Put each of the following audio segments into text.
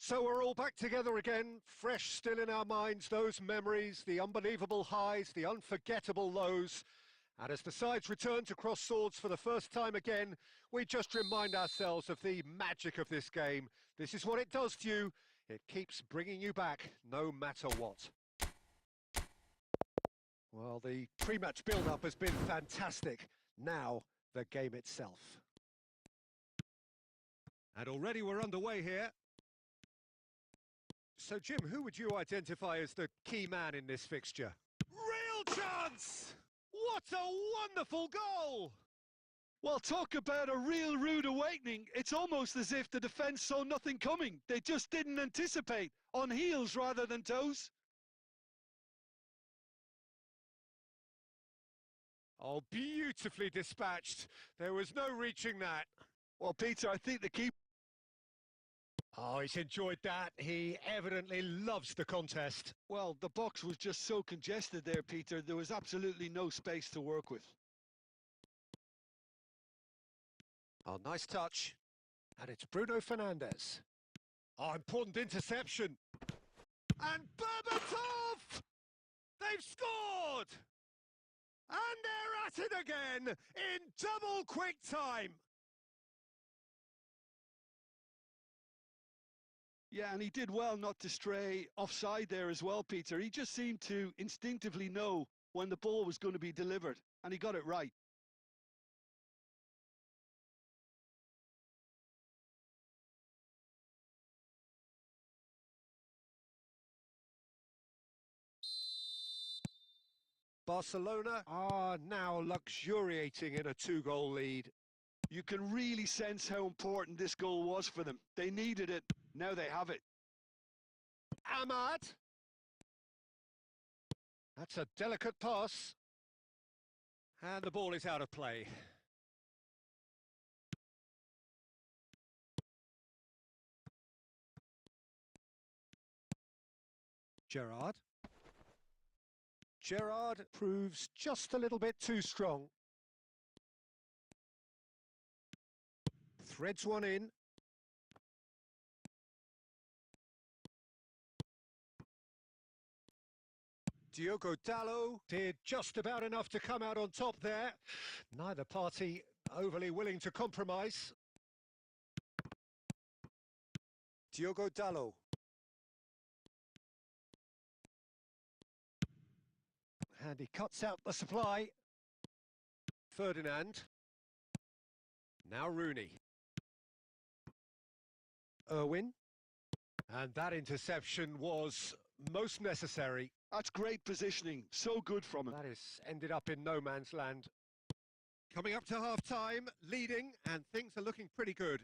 So we're all back together again, fresh still in our minds, those memories, the unbelievable highs, the unforgettable lows. And as the sides return to cross swords for the first time again, we just remind ourselves of the magic of this game. This is what it does to you. It keeps bringing you back, no matter what. Well, the pre-match build-up has been fantastic. Now, the game itself. And already we're underway here. So, Jim, who would you identify as the key man in this fixture? Real chance! What a wonderful goal! Well, talk about a real rude awakening. It's almost as if the defence saw nothing coming. They just didn't anticipate, on heels rather than toes. Oh, beautifully dispatched. There was no reaching that. Well, Peter, I think the keeper... Oh, he's enjoyed that. He evidently loves the contest. Well, the box was just so congested there, Peter. There was absolutely no space to work with. Oh, nice touch. And it's Bruno Fernandes. Oh, important interception. And Berbatov! They've scored! And they're at it again in double quick time. Yeah, and he did well not to stray offside there as well, Peter. He just seemed to instinctively know when the ball was going to be delivered, and he got it right. Barcelona are now luxuriating in a two-goal lead. You can really sense how important this goal was for them. They needed it. Now they have it. Ahmad. That's a delicate pass. And the ball is out of play. Gerrard. Gerrard proves just a little bit too strong. Threads one in. Diogo Dalot did just about enough to come out on top there. Neither party overly willing to compromise. Diogo Dalot. And he cuts out the supply. Ferdinand. Now Rooney. Irwin. And that interception was most necessary. That's great positioning. So good from him. That has ended up in no man's land. Coming up to half-time, leading, and things are looking pretty good.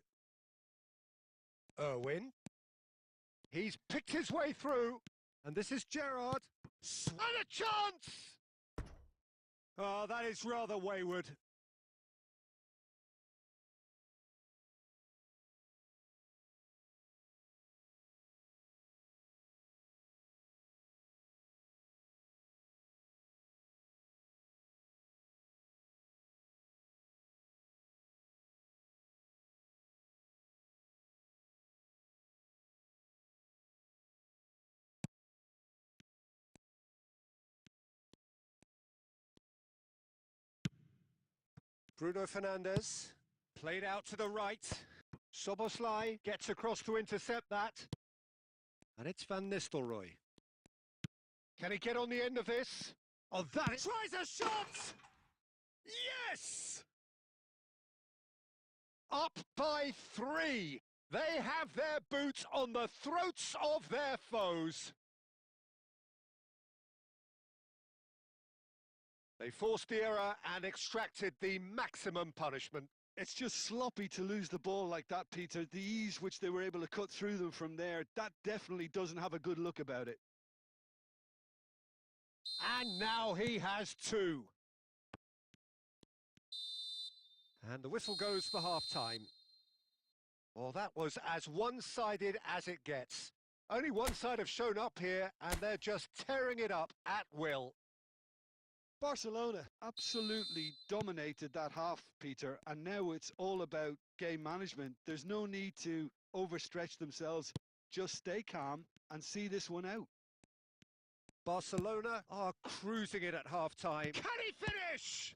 Irwin. He's picked his way through. And this is Gerrard. And a chance! Oh, that is rather wayward. Bruno Fernandes, played out to the right. Szoboszlai gets across to intercept that. And it's Van Nistelrooy. Can he get on the end of this? Oh, that is... Tries a shot! Yes! Up by 3. They have their boots on the throats of their foes. They forced the error and extracted the maximum punishment. It's just sloppy to lose the ball like that, Peter. The ease which they were able to cut through them from there, that definitely doesn't have a good look about it. And now he has 2. And the whistle goes for half-time. Well, that was as one-sided as it gets. Only one side have shown up here, and they're just tearing it up at will. Barcelona absolutely dominated that half, Peter, and now it's all about game management. There's no need to overstretch themselves. Just stay calm and see this one out. Barcelona are cruising it at half-time. Can he finish?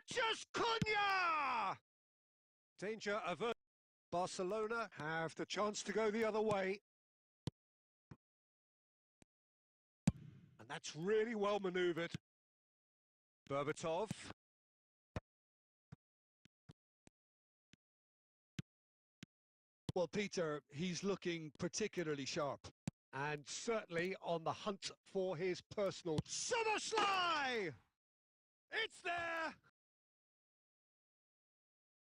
Just Cunha! Danger averted. Barcelona have the chance to go the other way. And that's really well manoeuvred. Berbatov. Well, Peter, he's looking particularly sharp. And certainly on the hunt for his personal... Szoboszlai! It's there!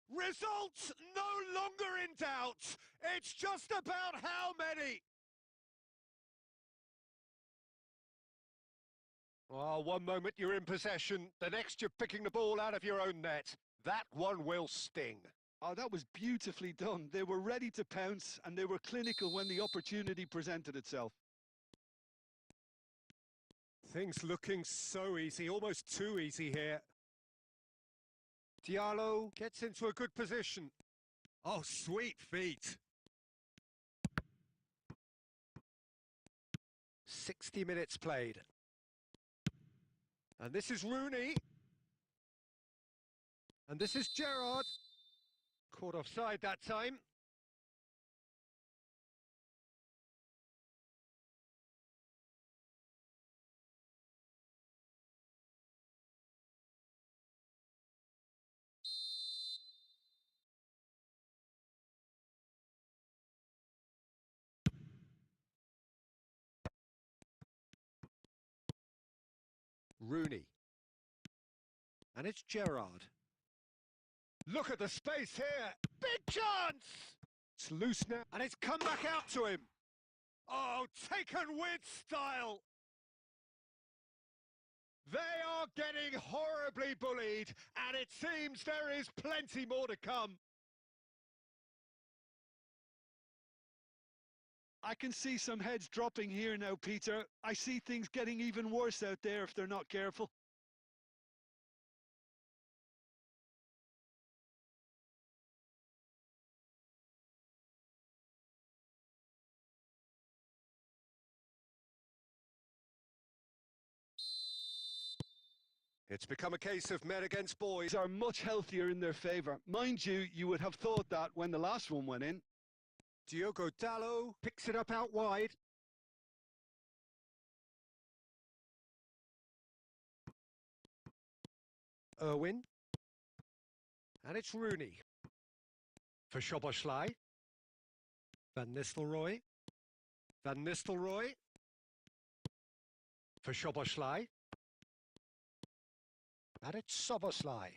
Results no longer in doubt. It's just about how many. Oh, one moment you're in possession, the next you're picking the ball out of your own net. That one will sting. Oh, that was beautifully done. They were ready to pounce and they were clinical when the opportunity presented itself. Things looking so easy, almost too easy here. Diallo gets into a good position. Oh, sweet feet. 60 minutes played. And this is Rooney. And this is Gerrard. Caught offside that time. Rooney. And it's Gerrard. Look at the space here. Big chance! It's loose now, and it's come back out to him. Oh, taken with style. They are getting horribly bullied, and it seems there is plenty more to come. I can see some heads dropping here now, Peter. I see things getting even worse out there if they're not careful. It's become a case of men against boys. Are much healthier in their favour. Mind you, you would have thought that when the last one went in. Diogo Dalot picks it up out wide. Irwin. And it's Rooney. For Szoboszlai. Van Nistelrooy. Van Nistelrooy. For Szoboszlai. And it's Szoboszlai.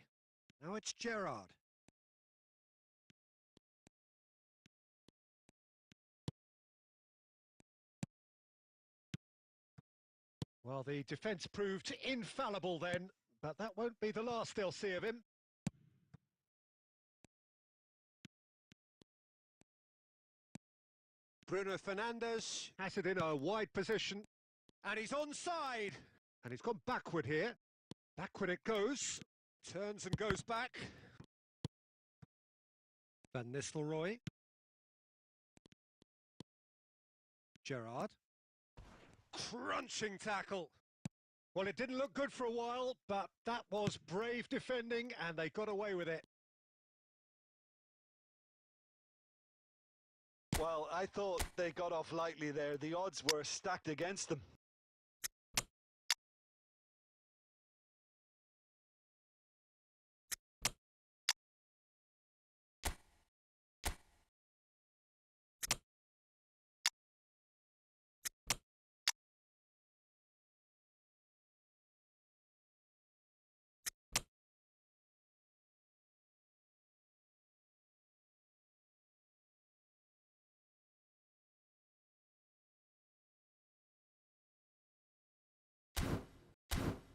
Now it's Gerrard. Well, the defence proved infallible then, but that won't be the last they'll see of him. Bruno Fernandes has it in a wide position, and he's onside. And he's gone backward here. Backward it goes, turns and goes back. Van Nistelrooy. Gerrard. Crunching tackle. Well, it didn't look good for a while, but that was brave defending, and they got away with it. Well, I thought they got off lightly there. The odds were stacked against them.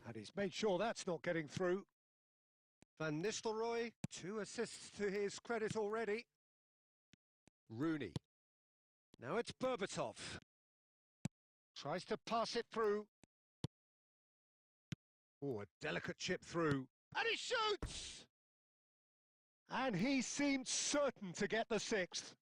And he's made sure that's not getting through. Van Nistelrooy, 2 assists to his credit already. Rooney. Now it's Berbatov. Tries to pass it through. Oh, a delicate chip through. And he shoots! And he seemed certain to get the 6th.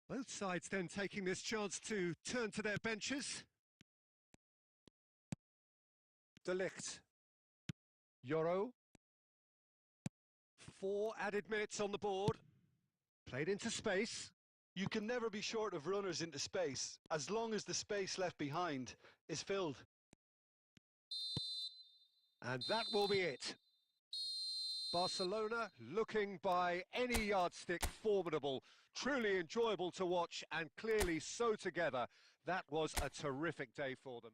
Both sides then taking this chance to turn to their benches. De Ligt. Yoro. 4 added minutes on the board. Played into space. You can never be short of runners into space, as long as the space left behind is filled. And that will be it. Barcelona looking by any yardstick formidable, truly enjoyable to watch, and clearly so together. That was a terrific day for them.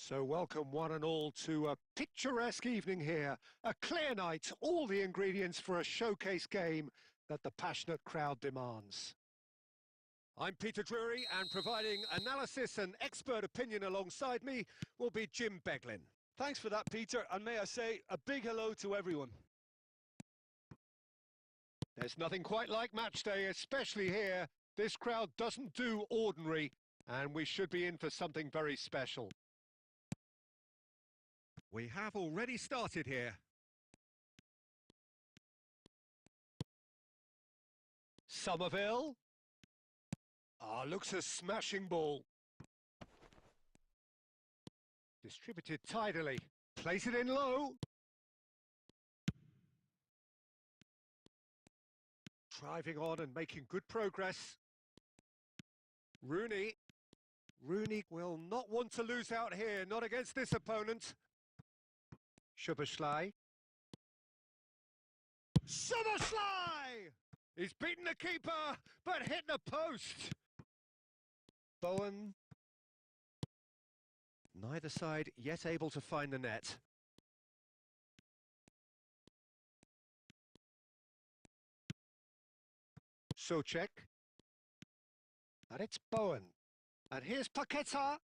So welcome one and all to a picturesque evening here, a clear night, all the ingredients for a showcase game that the passionate crowd demands. I'm Peter Drury, and providing analysis and expert opinion alongside me will be Jim Beglin. Thanks for that, Peter, and may I say a big hello to everyone. There's nothing quite like match day, especially here. This crowd doesn't do ordinary, and we should be in for something very special. We have already started here. Somerville. Looks a smashing ball. Distributed tidily. Place it in low. Driving on and making good progress. Rooney. Rooney will not want to lose out here, not against this opponent. Szoboszlai. Szoboszlai! He's beaten the keeper, but hit the post. Bowen. Neither side yet able to find the net. Socek. And it's Bowen. And here's Paqueta.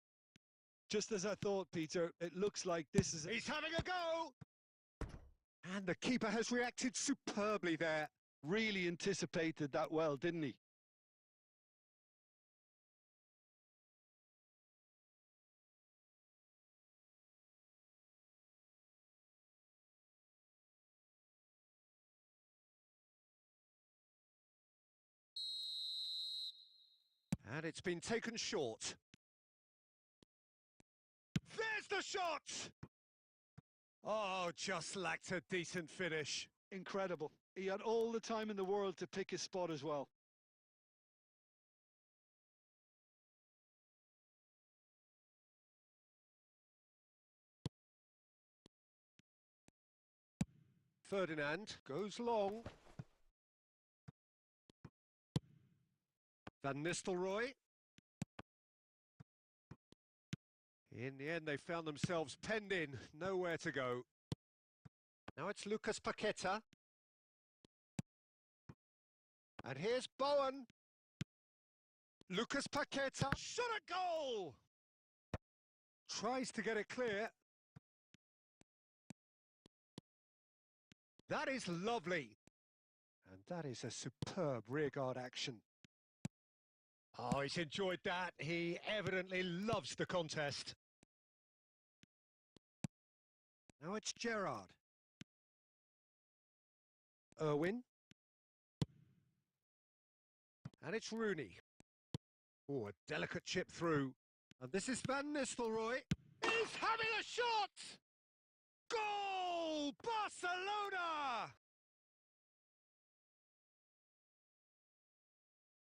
Just as I thought, Peter, it looks like this is... He's having a go! And the keeper has reacted superbly there. Really anticipated that well, didn't he? And it's been taken short. There's the shot! Oh, just lacked a decent finish. Incredible. He had all the time in the world to pick his spot as well. Ferdinand goes long. Van Nistelrooy. In the end, they found themselves penned in, nowhere to go. Now it's Lucas Paqueta. And here's Bowen. Lucas Paqueta, shot a goal! Tries to get it clear. That is lovely. And that is a superb rearguard action. Oh, he's enjoyed that. He evidently loves the contest. Now it's Gerrard. Irwin. And it's Rooney. Oh, a delicate chip through. And this is Van Nistelrooy. He's having a shot! Goal! Barcelona!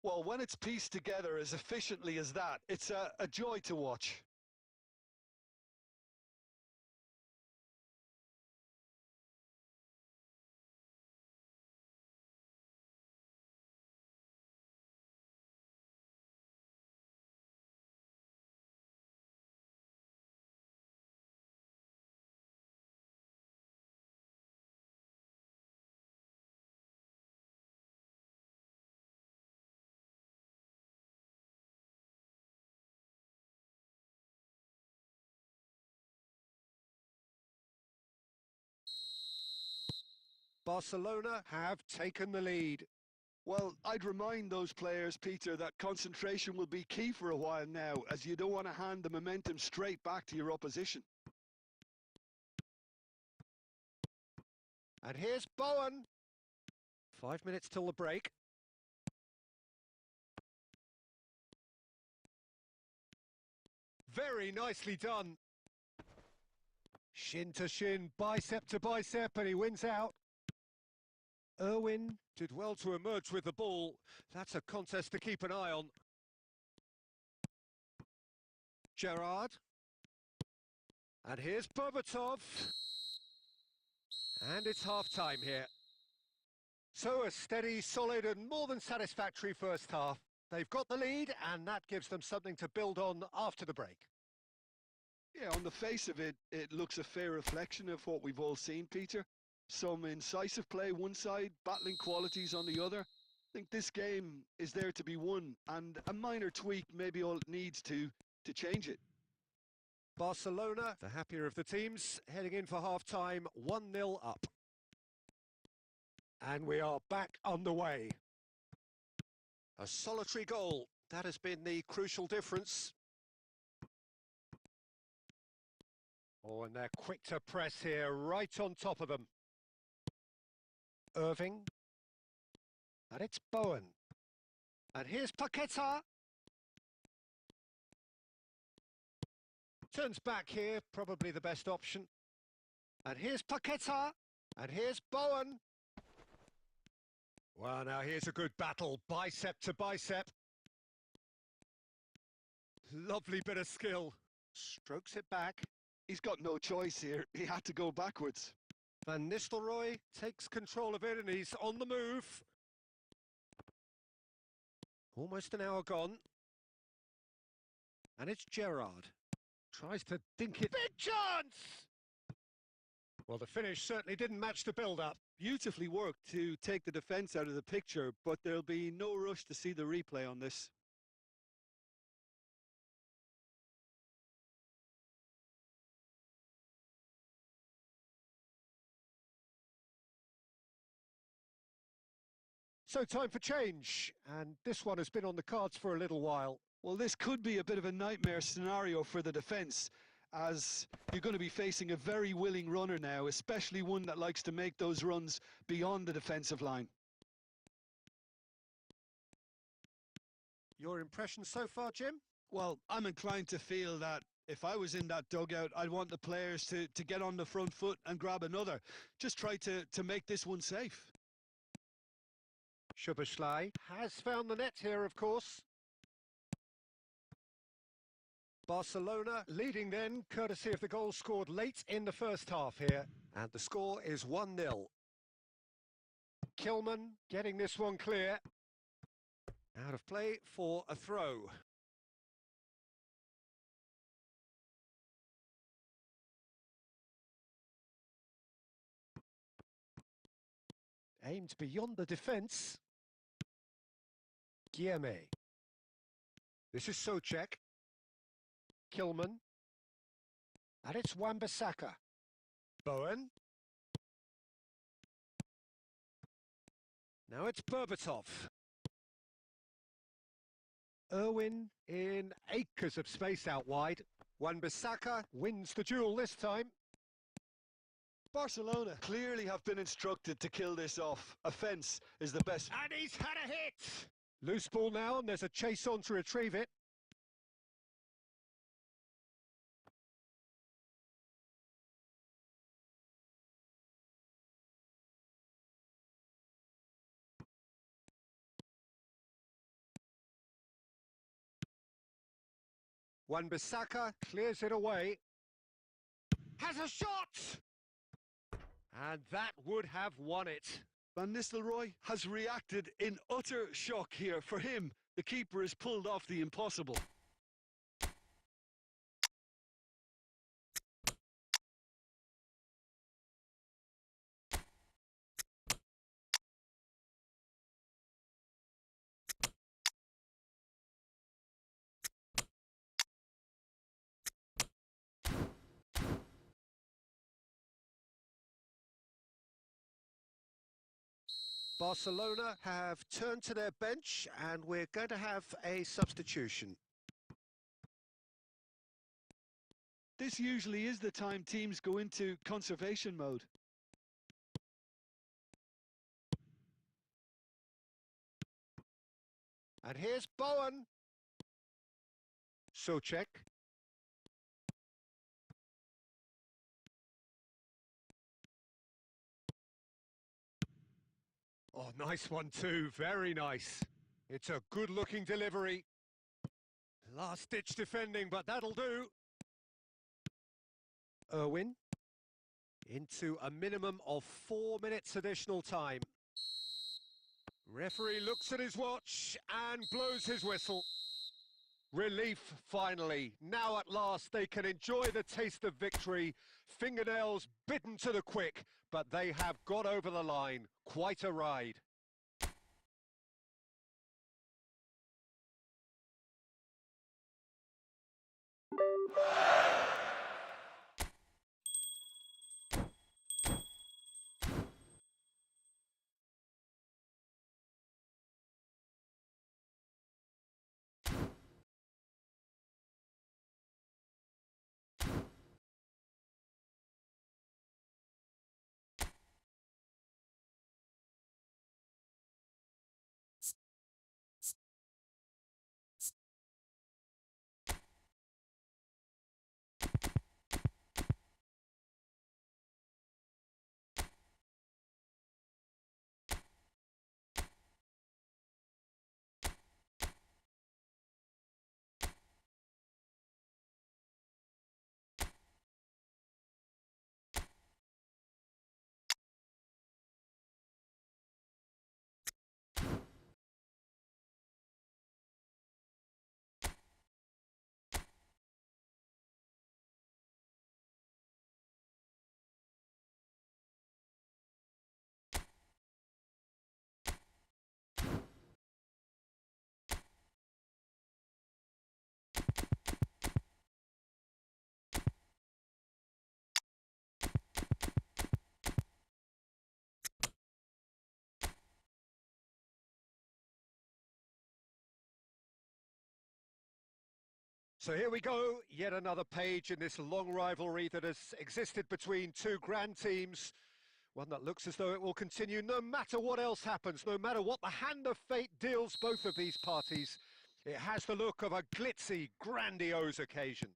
Well, when it's pieced together as efficiently as that, it's a joy to watch. Barcelona have taken the lead. Well, I'd remind those players, Peter, that concentration will be key for a while now, as you don't want to hand the momentum straight back to your opposition. And here's Bowen. 5 minutes till the break. Very nicely done. Shin to shin, bicep to bicep, and he wins out. Irwin did well to emerge with the ball. That's a contest to keep an eye on. Gerrard. And here's Berbatov. And it's half-time here. So a steady, solid and more than satisfactory first half. They've got the lead and that gives them something to build on after the break. Yeah, on the face of it, it looks a fair reflection of what we've all seen, Peter. Some incisive play one side, battling qualities on the other. I think this game is there to be won, and a minor tweak maybe all it needs to change it. Barcelona, the happier of the teams, heading in for half-time, 1-0 up. And we are back underway. A solitary goal, that has been the crucial difference. Oh, and they're quick to press here, right on top of them. Irving. And it's Bowen. And here's Paqueta. Turns back here, probably the best option. And here's Paqueta. And here's Bowen. Well, now here's a good battle, bicep to bicep. Lovely bit of skill. Strokes it back. He's got no choice here. He had to go backwards. Van Nistelrooy takes control of it and he's on the move. Almost an hour gone. And it's Gerrard. Tries to dink it. Big chance! Well, the finish certainly didn't match the build-up. Beautifully worked to take the defence out of the picture, but there'll be no rush to see the replay on this. So time for change, and this one has been on the cards for a little while. Well, this could be a bit of a nightmare scenario for the defence, as you're going to be facing a very willing runner now, especially one that likes to make those runs beyond the defensive line. Your impression so far, Jim? Well, I'm inclined to feel that if I was in that dugout, I'd want the players to get on the front foot and grab another. Just try to make this one safe. Szoboszlai has found the net here, of course. Barcelona leading then, courtesy of the goal scored late in the first half here. And the score is 1-0. Kilman getting this one clear. Out of play for a throw. Aimed beyond the defence. Guillemé. This is Souček. Kilman. And it's Wan-Bissaka. Bowen. Now it's Berbatov. Irwin in acres of space out wide. Wan-Bissaka wins the duel this time. Barcelona clearly have been instructed to kill this off. A fence is the best. And he's had a hit! Loose ball now, and there's a chase on to retrieve it. Wan-Bissaka clears it away. Has a shot! And that would have won it. Van Nistelrooy has reacted in utter shock here. For him, the keeper has pulled off the impossible. Barcelona have turned to their bench, and we're going to have a substitution. This usually is the time teams go into conservation mode. And here's Bowen. Souček. Oh, nice one too, very nice. It's a good-looking delivery. Last-ditch defending, but that'll do. Irwin into a minimum of 4 minutes additional time. Referee looks at his watch and blows his whistle. Relief, finally. Now at last they can enjoy the taste of victory. Fingernails bitten to the quick, but they have got over the line. Quite a ride. So here we go, yet another page in this long rivalry that has existed between two grand teams. One that looks as though it will continue no matter what else happens, no matter what the hand of fate deals both of these parties. It has the look of a glitzy, grandiose occasion.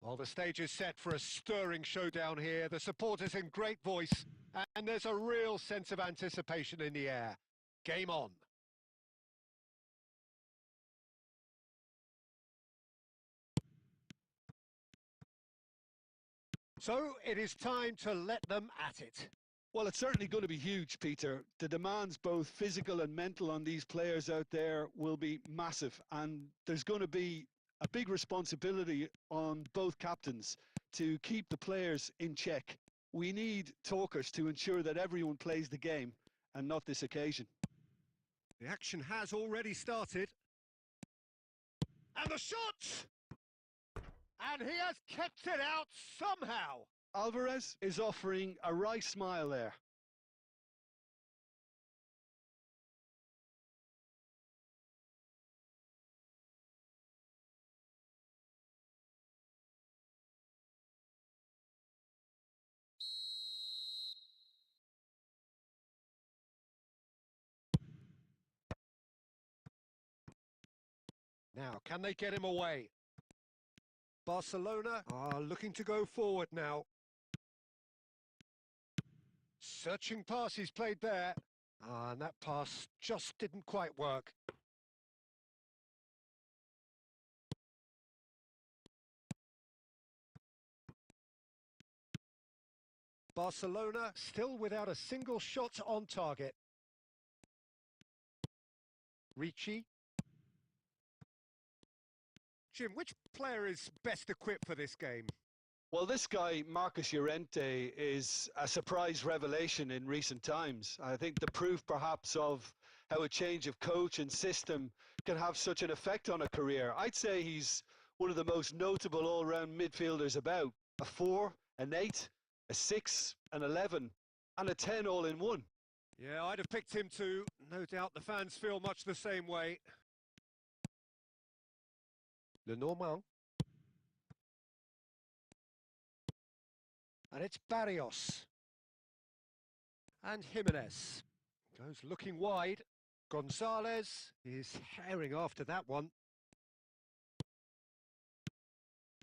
Well, the stage is set for a stirring showdown here. The supporters in great voice, and there's a real sense of anticipation in the air. Game on. So it is time to let them at it. Well, it's certainly going to be huge, Peter. The demands, both physical and mental, on these players out there will be massive, and there's going to be a big responsibility on both captains to keep the players in check. We need talkers to ensure that everyone plays the game and not this occasion. The action has already started. And the shot! And he has kept it out somehow. Alvarez is offering a wry smile there. Now, can they get him away? Barcelona are looking to go forward now. Searching pass he's played there. And that pass just didn't quite work. Barcelona still without a single shot on target. Ricci. Jim, which player is best equipped for this game? Well, this guy, Marcus Llorente, is a surprise revelation in recent times. I think the proof perhaps of how a change of coach and system can have such an effect on a career. I'd say he's one of the most notable all-round midfielders about. A 4, an 8, a 6, an 11, and a 10 all in one. Yeah, I'd have picked him too. No doubt the fans feel much the same way. Lenormand. And it's Barrios. And Jimenez. Goes looking wide. Gonzalez is herring after that one.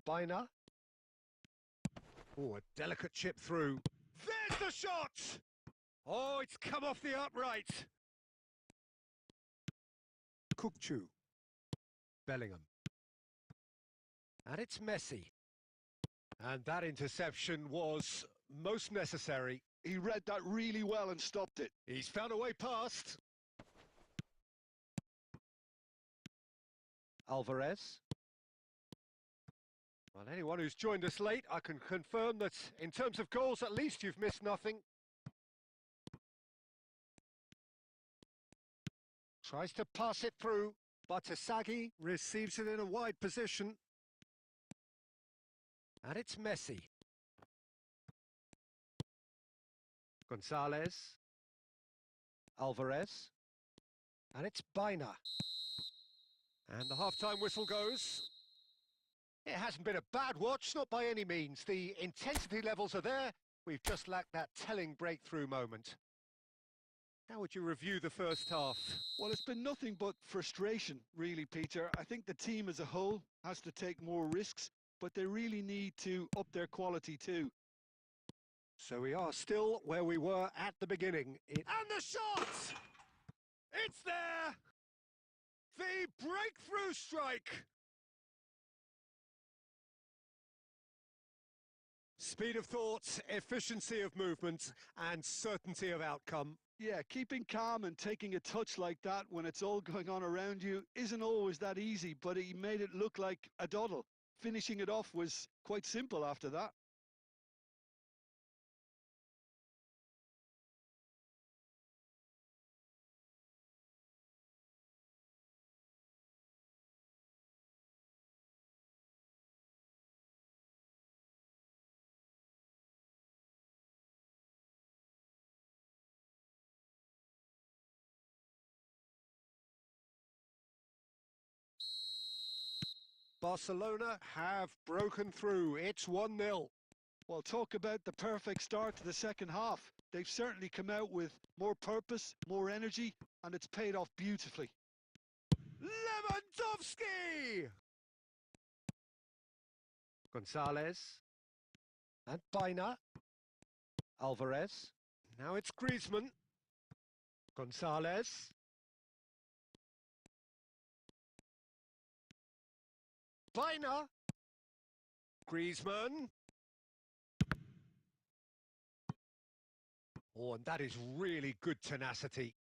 Biner. Oh, a delicate chip through. There's the shot! Oh, it's come off the upright. Kukçu. Bellingham. And it's Messi. And that interception was most necessary. He read that really well and stopped it. He's found a way past. Alvarez. Well, anyone who's joined us late, I can confirm that in terms of goals, at least you've missed nothing. Tries to pass it through, but Asagi receives it in a wide position. And it's Messi. Gonzalez. Alvarez. And it's Biner. And the half-time whistle goes. It hasn't been a bad watch, not by any means. The intensity levels are there. We've just lacked that telling breakthrough moment. How would you review the first half? Well, it's been nothing but frustration, really, Peter. I think the team as a whole has to take more risks, but they really need to up their quality too. So we are still where we were at the beginning. And the shot! It's there! The breakthrough strike! Speed of thought, efficiency of movement, and certainty of outcome. Yeah, keeping calm and taking a touch like that when it's all going on around you isn't always that easy, but he made it look like a doddle. Finishing it off was quite simple after that. Barcelona have broken through. It's 1-0. Well, talk about the perfect start to the second half. They've certainly come out with more purpose, more energy, and it's paid off beautifully. Lewandowski! Gonzalez. And Baina. Alvarez. Now it's Griezmann. Gonzalez. Baina. Griezmann. Oh, and that is really good tenacity.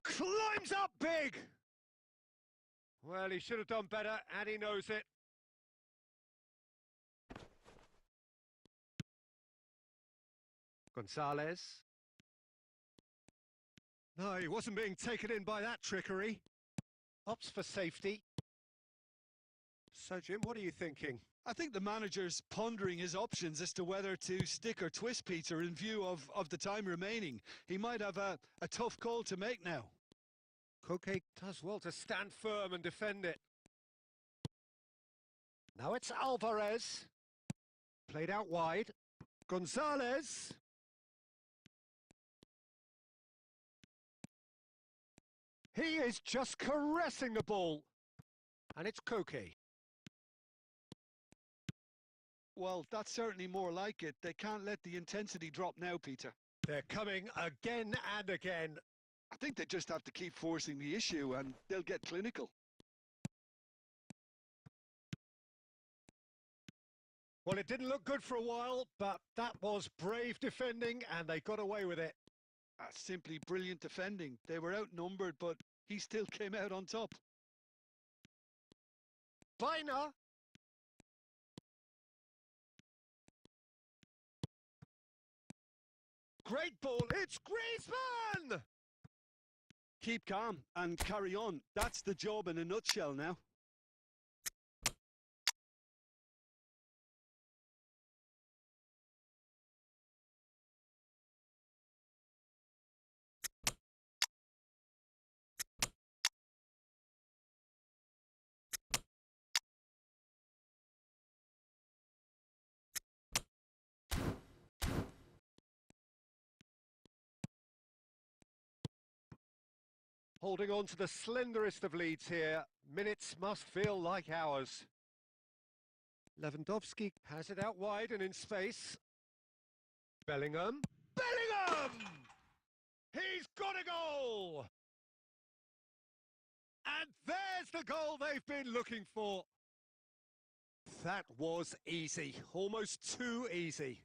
Climbs up big! Well, he should have done better, and he knows it. Gonzalez. No, he wasn't being taken in by that trickery. Opts for safety. So, Jim, what are you thinking? I think the manager's pondering his options as to whether to stick or twist Peter in view of the time remaining. He might have a tough call to make now. Koke does well to stand firm and defend it. Now it's Alvarez. Played out wide. Gonzalez. He is just caressing the ball. And it's Koke. Well, that's certainly more like it. They can't let the intensity drop now, Peter. They're coming again and again. I think they just have to keep forcing the issue and they'll get clinical. Well, it didn't look good for a while, but that was brave defending and they got away with it. Simply brilliant defending. They were outnumbered, but he still came out on top. Baina. Great ball. It's Griezmann! Keep calm and carry on. That's the job in a nutshell now. Holding on to the slenderest of leads here. Minutes must feel like hours. Lewandowski has it out wide and in space. Bellingham. Bellingham! He's got a goal! And there's the goal they've been looking for. That was easy, almost too easy.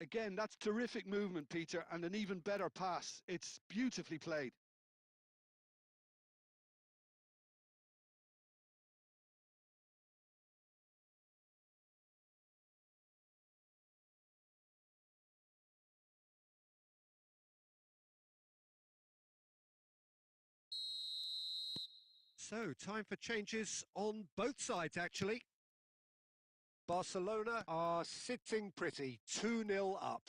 Again, that's terrific movement, Peter, and an even better pass. It's beautifully played. So, time for changes on both sides, actually. Barcelona are sitting pretty, 2-0 up.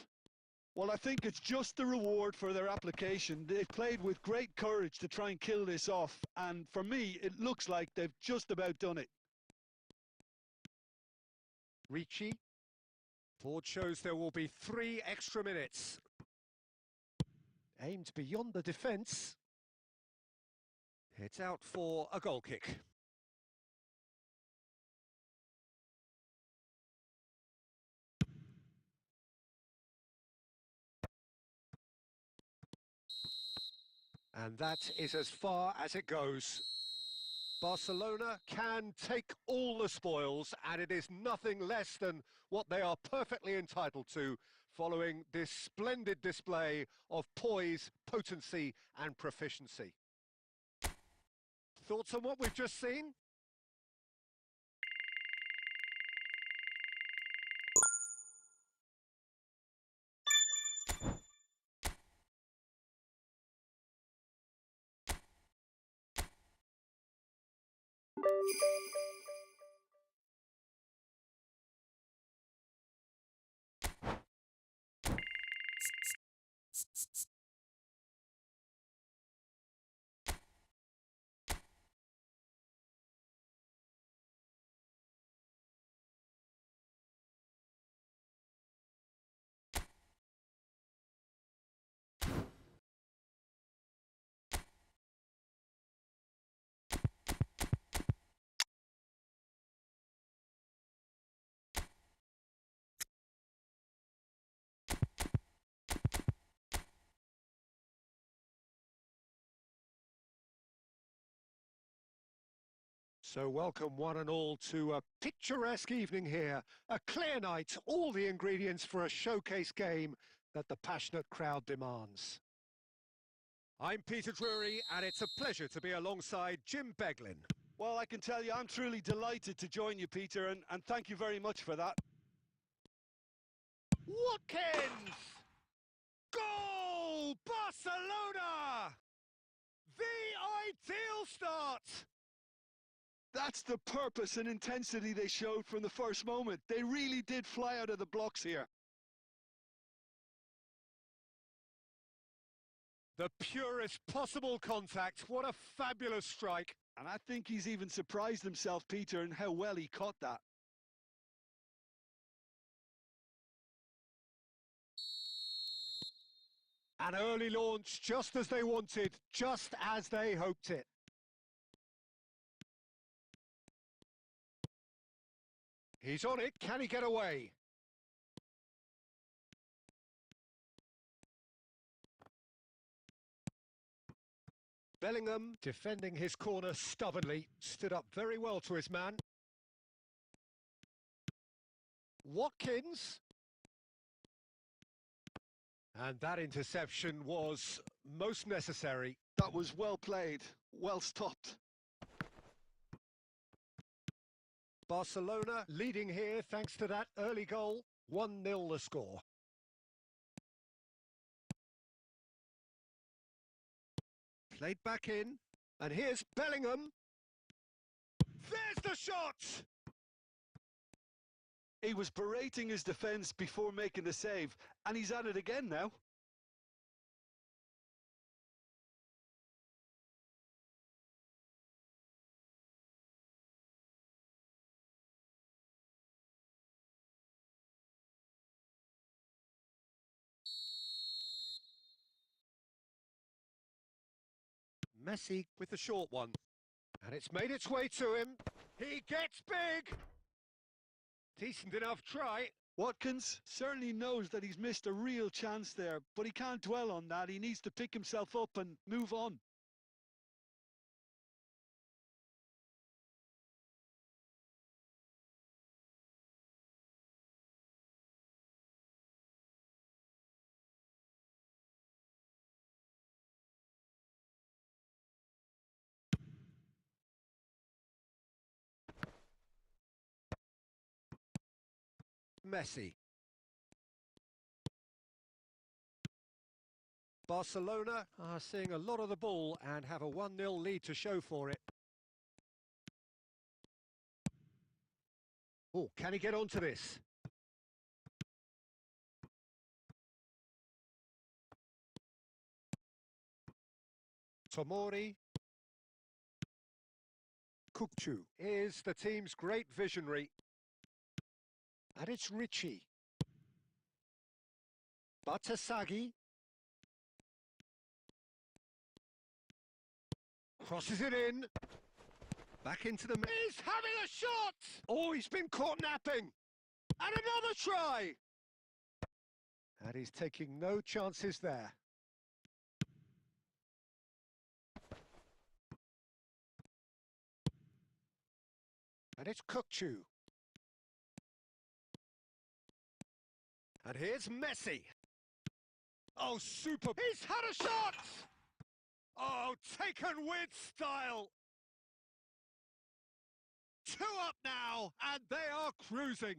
Well, I think it's just the reward for their application. They've played with great courage to try and kill this off, and for me, it looks like they've just about done it. Ricci. Board shows there will be 3 extra minutes. Aimed beyond the defence. It's out for a goal kick. And that is as far as it goes. Barcelona can take all the spoils, and it is nothing less than what they are perfectly entitled to, following this splendid display of poise, potency and proficiency. Thoughts on what we've just seen? So welcome one and all to a picturesque evening here, a clear night, all the ingredients for a showcase game that the passionate crowd demands. I'm Peter Drury, and it's a pleasure to be alongside Jim Beglin. Well, I can tell you, I'm truly delighted to join you, Peter, and thank you very much for that. Watkins! Goal! Barcelona! The ideal start! That's the purpose and intensity they showed from the first moment. They really did fly out of the blocks here. The purest possible contact. What a fabulous strike. And I think he's even surprised himself, Peter, in how well he caught that. An early launch, just as they wanted, just as they hoped it. He's on it, can he get away? Bellingham, defending his corner stubbornly, stood up very well to his man. Watkins. And that interception was most necessary. That was well played, well stopped. Barcelona leading here thanks to that early goal. 1-0 the score. Played back in, and here's Bellingham. There's the shot! He was berating his defence before making the save, and he's at it again now. Messi with the short one. And it's made its way to him. He gets big! Decent enough try. Watkins certainly knows that he's missed a real chance there, but he can't dwell on that. He needs to pick himself up and move on. Messi. Barcelona are seeing a lot of the ball and have a 1-0 lead to show for it. Oh, can he get onto this? Tomori. Kukcu is the team's great visionary. And it's Richie. Batasagi. Crosses it in. Back into the... He's having a shot! Oh, he's been caught napping. And another try! And he's taking no chances there. And it's Kukcu. And here's Messi. Oh, super. He's had a shot! Oh, taken with style. 2 up now, and they are cruising.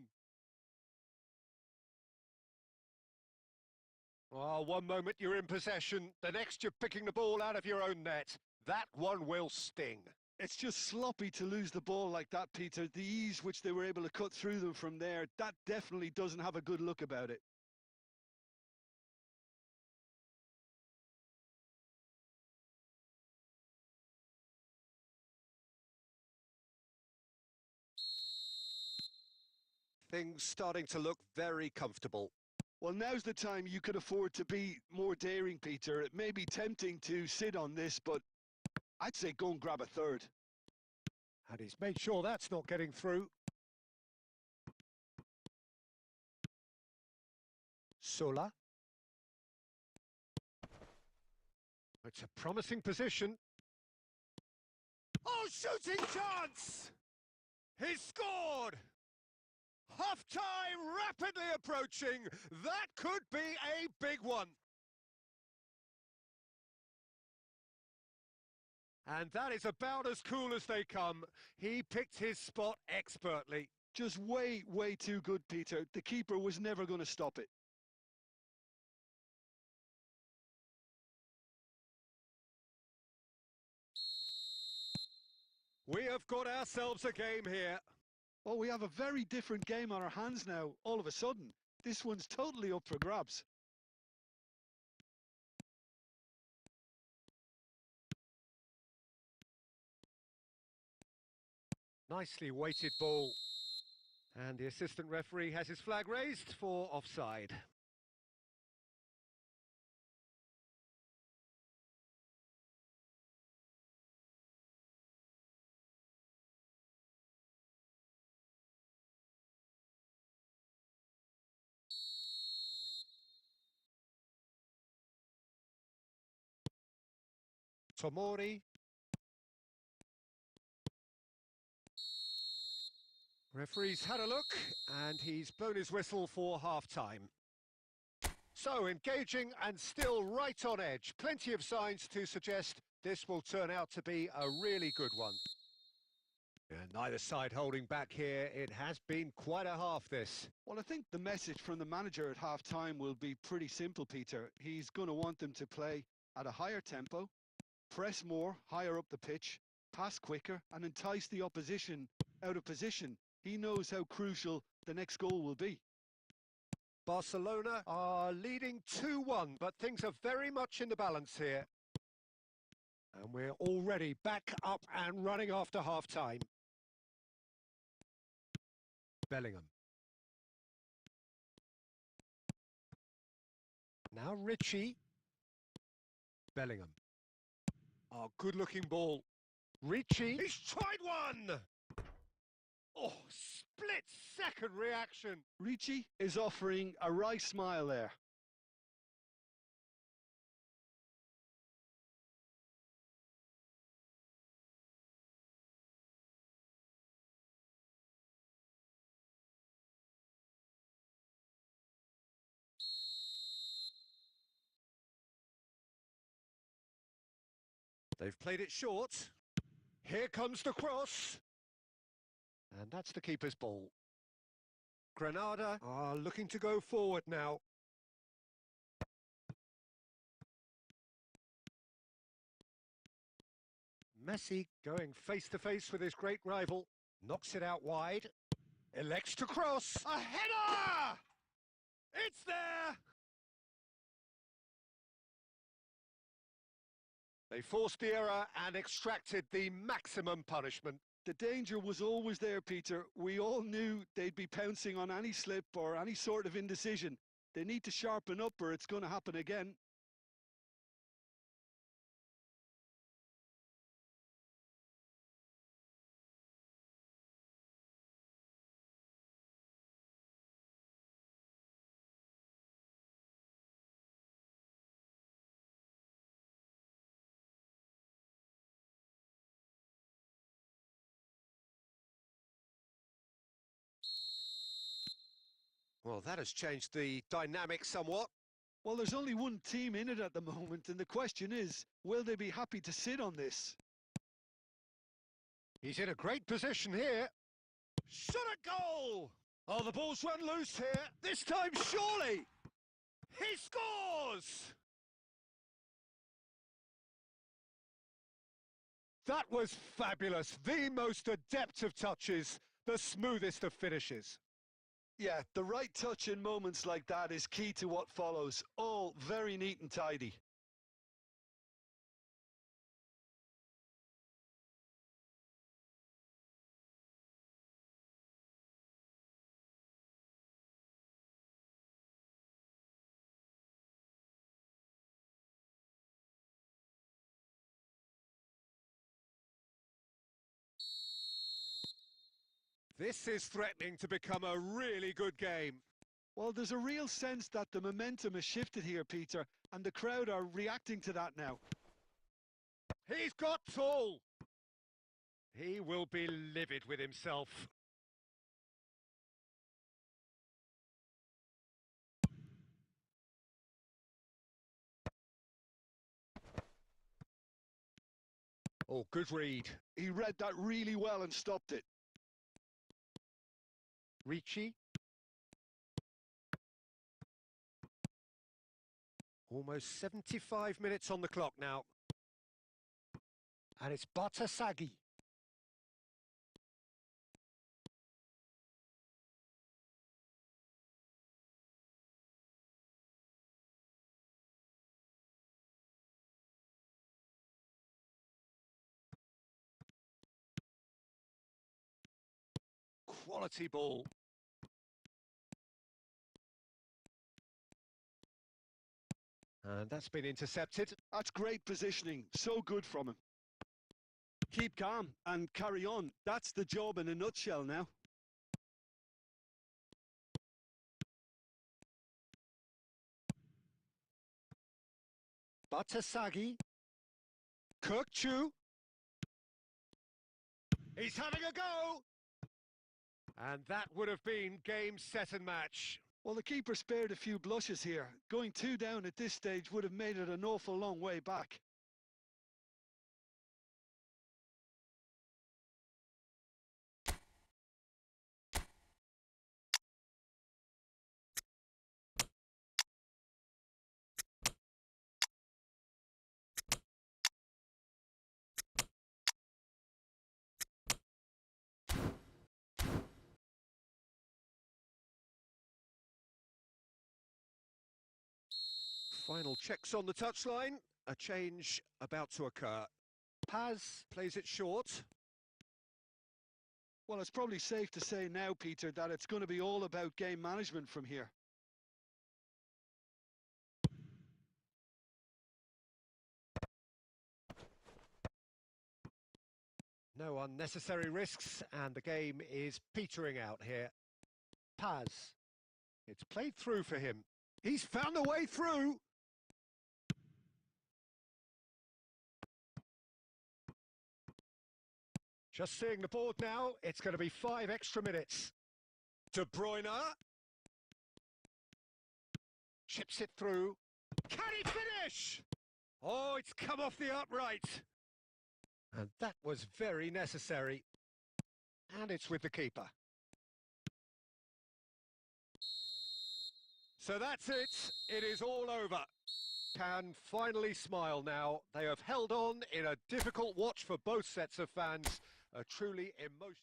Oh, one moment you're in possession, the next you're picking the ball out of your own net. That one will sting. It's just sloppy to lose the ball like that, Peter. The ease which they were able to cut through them from there, that definitely doesn't have a good look about it. Things starting to look very comfortable. Well, now's the time you could afford to be more daring, Peter. It may be tempting to sit on this, but I'd say go and grab a third. And he's made sure that's not getting through. Sola. It's a promising position. Oh, shooting chance! He's scored! Half-time rapidly approaching. That could be a big one. And that is about as cool as they come. He picked his spot expertly. Just way, way too good, Peter. The keeper was never going to stop it. We have got ourselves a game here. Well, we have a very different game on our hands now, all of a sudden. This one's totally up for grabs. Nicely weighted ball. And the assistant referee has his flag raised for offside. Tomori. Referee's had a look, and he's blown his whistle for half-time. So, engaging and still right on edge. Plenty of signs to suggest this will turn out to be a really good one. And neither side holding back here. It has been quite a half, this. Well, I think the message from the manager at half-time will be pretty simple, Peter. He's going to want them to play at a higher tempo, press more, higher up the pitch, pass quicker, and entice the opposition out of position. He knows how crucial the next goal will be. Barcelona are leading 2-1, but things are very much in the balance here. And we're already back up and running after half-time. Bellingham. Now Richie. Bellingham. Oh, good-looking ball. Richie. He's tried one! Oh, split-second reaction. Ricci is offering a wry smile there. They've played it short. Here comes the cross. And that's the keeper's ball. Granada are looking to go forward now. Messi going face-to-face with his great rival. Knocks it out wide. Elects to cross. A header! It's there! They forced the error and extracted the maximum punishment. The danger was always there, Peter. We all knew they'd be pouncing on any slip or any sort of indecision. They need to sharpen up or it's going to happen again. Well, that has changed the dynamic somewhat. Well, there's only one team in it at the moment, and the question is, will they be happy to sit on this? He's in a great position here. Shot a goal! Oh, the ball's run loose here. This time, surely! He scores! That was fabulous. The most adept of touches, the smoothest of finishes. Yeah, the right touch in moments like that is key to what follows. All very neat and tidy. This is threatening to become a really good game. Well, there's a real sense that the momentum has shifted here, Peter, and the crowd are reacting to that now. He's got tall. He will be livid with himself. Oh, good read. He read that really well and stopped it. Ricci. Almost 75 minutes on the clock now. And it's Batasagi. Quality ball. And that's been intercepted. That's great positioning. So good from him. Keep calm and carry on. That's the job in a nutshell now. Batasagi. Kirkchu. He's having a go! And that would have been game, set and match. Well, the keeper spared a few blushes here. Going 2 down at this stage would have made it an awful long way back. Final checks on the touchline. A change about to occur. Paz plays it short. Well, it's probably safe to say now, Peter, that it's going to be all about game management from here. No unnecessary risks, and the game is petering out here. Paz. It's played through for him. He's found a way through! Just seeing the board now, it's going to be 5 extra minutes. De Bruyne. Chips it through. Can he finish? Oh, it's come off the upright. And that was very necessary. And it's with the keeper. So that's it. It is all over. Can finally smile now. They have held on in a difficult watch for both sets of fans. A truly emotional...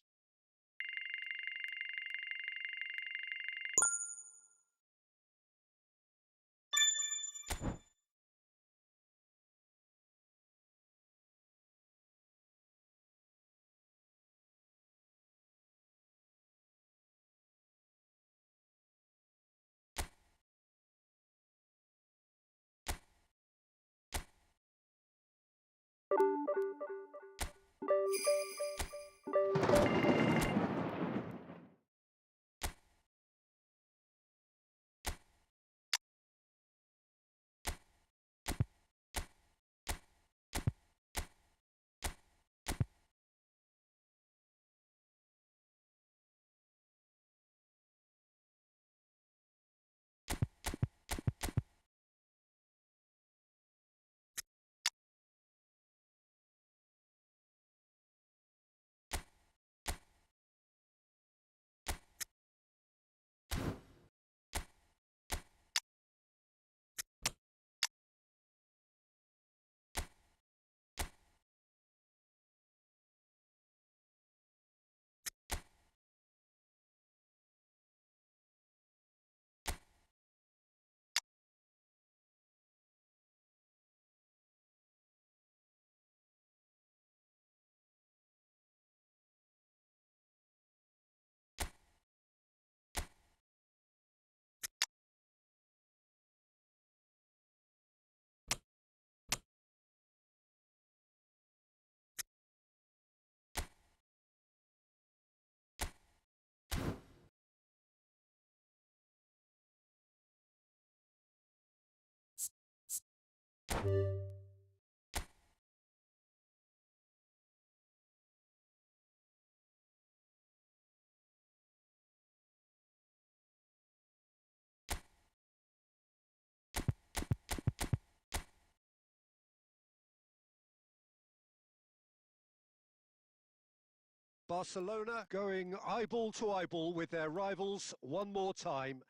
Barcelona going eyeball to eyeball with their rivals one more time.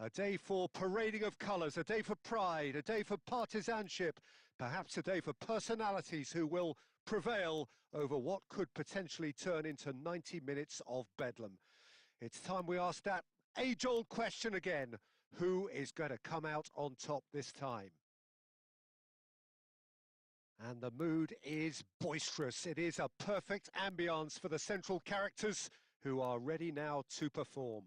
A day for parading of colours, a day for pride, a day for partisanship, perhaps a day for personalities who will prevail over what could potentially turn into 90 minutes of bedlam. It's time we ask that age-old question again. Who is going to come out on top this time? And the mood is boisterous. It is a perfect ambience for the central characters who are ready now to perform.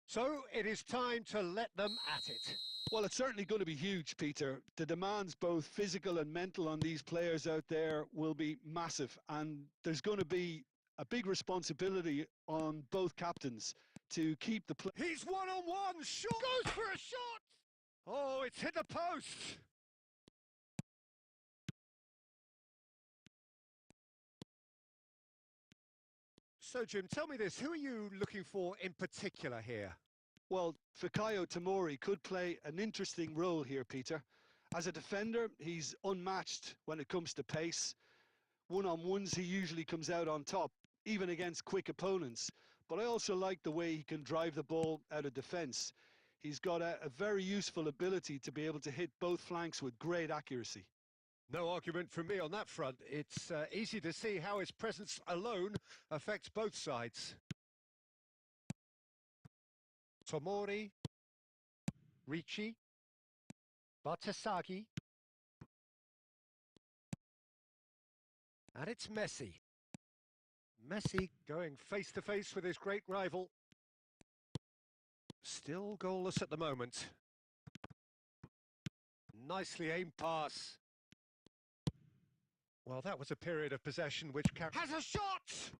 So it is time to let them at it. Well, it's certainly going to be huge, Peter. The demands, both physical and mental, on these players out there will be massive. And there's going to be a big responsibility on both captains to keep the play. He's one-on-one, shot! Goes for a shot! Oh, it's hit the post! So, Jim, tell me this, who are you looking for in particular here? Well, Fikayo Tomori could play an interesting role here, Peter. As a defender, he's unmatched when it comes to pace. One-on-ones, he usually comes out on top, even against quick opponents. But I also like the way he can drive the ball out of defence. He's got a very useful ability to be able to hit both flanks with great accuracy. No argument from me on that front. It's easy to see how his presence alone affects both sides. Tomori, Ricci, Batasagi, and it's Messi. Messi going face-to-face with his great rival. Still goalless at the moment. Nicely aimed pass. Well, that was a period of possession which has a shot!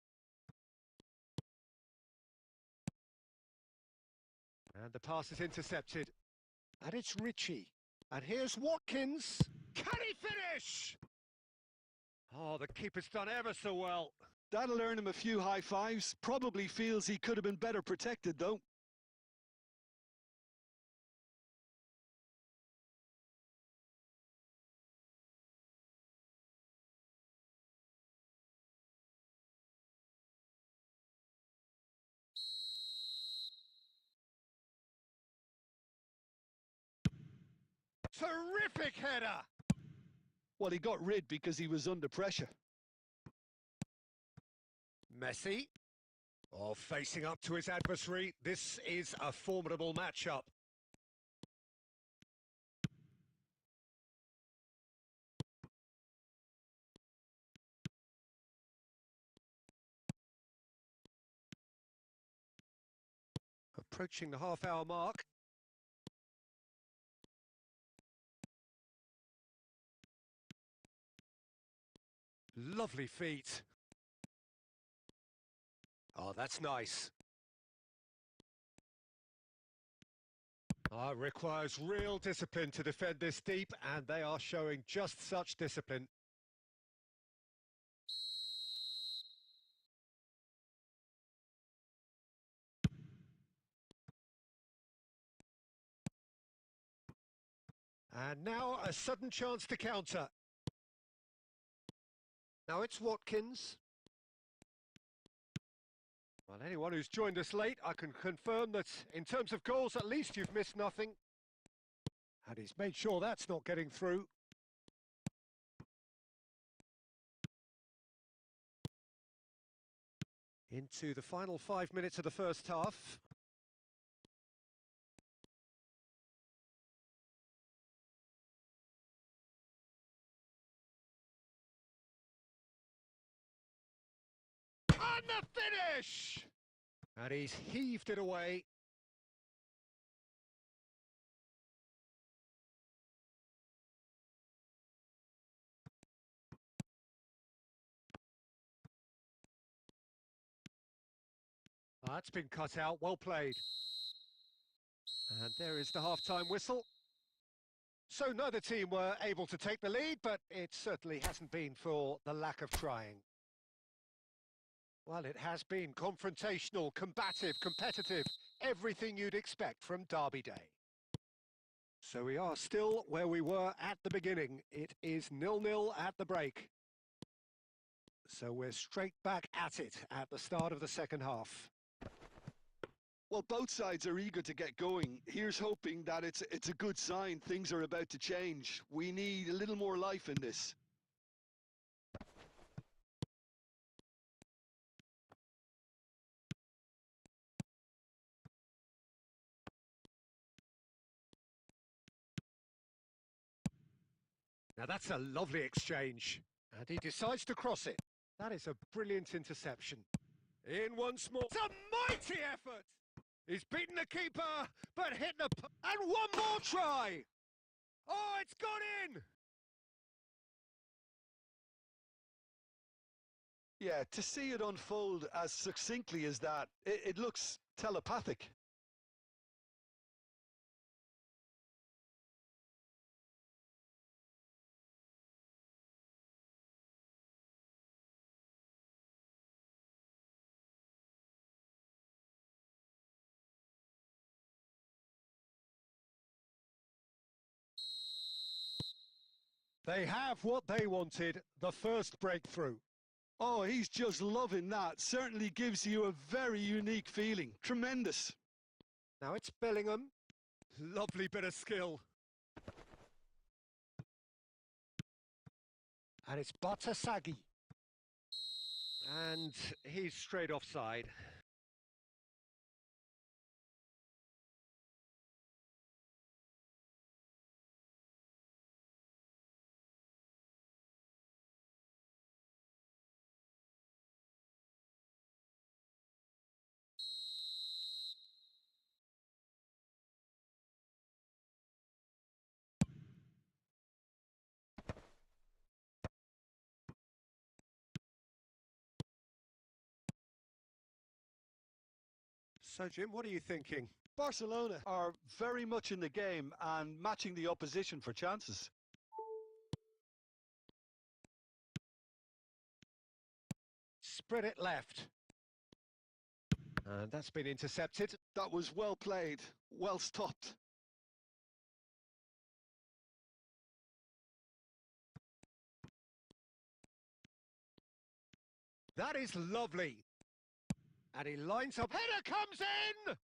And the pass is intercepted. And it's Ricci. And here's Watkins. Can he finish? Oh, the keeper's done ever so well. That'll earn him a few high fives. Probably feels he could have been better protected, though. Terrific header! Well, he got rid because he was under pressure. Messi. Oh, facing up to his adversary. This is a formidable matchup. Approaching the half-hour mark. Lovely feet. Oh, that's nice. Requires real discipline to defend this deep, and they are showing just such discipline. And now a sudden chance to counter. Now it's Watkins. Well, anyone who's joined us late, I can confirm that in terms of goals, at least you've missed nothing. And he's made sure that's not getting through. Into the final 5 minutes of the first half. And the finish! And he's heaved it away. That's been cut out, well played. And there is the half-time whistle. So neither team were able to take the lead, but it certainly hasn't been for the lack of trying. Well, it has been confrontational, combative, competitive, everything you'd expect from Derby Day. So we are still where we were at the beginning. It is 0-0 at the break. So we're straight back at it at the start of the second half. Well, both sides are eager to get going. Here's hoping that it's a good sign. Things are about to change. We need a little more life in this. Now that's a lovely exchange. And he decides to cross it. That is a brilliant interception. In once more. It's a mighty effort! He's beaten the keeper, but hit the... And one more try! Oh, it's gone in! Yeah, to see it unfold as succinctly as that, it looks telepathic. They have what they wanted, the first breakthrough. Oh, he's just loving that. Certainly gives you a very unique feeling. Tremendous. Now it's Bellingham. Lovely bit of skill. And it's Batasagi. And he's straight offside. So, Jim, what are you thinking? Barcelona are very much in the game and matching the opposition for chances. Spread it left. And that's been intercepted. That was well played, well stopped. That is lovely. And he lines up. Header comes in!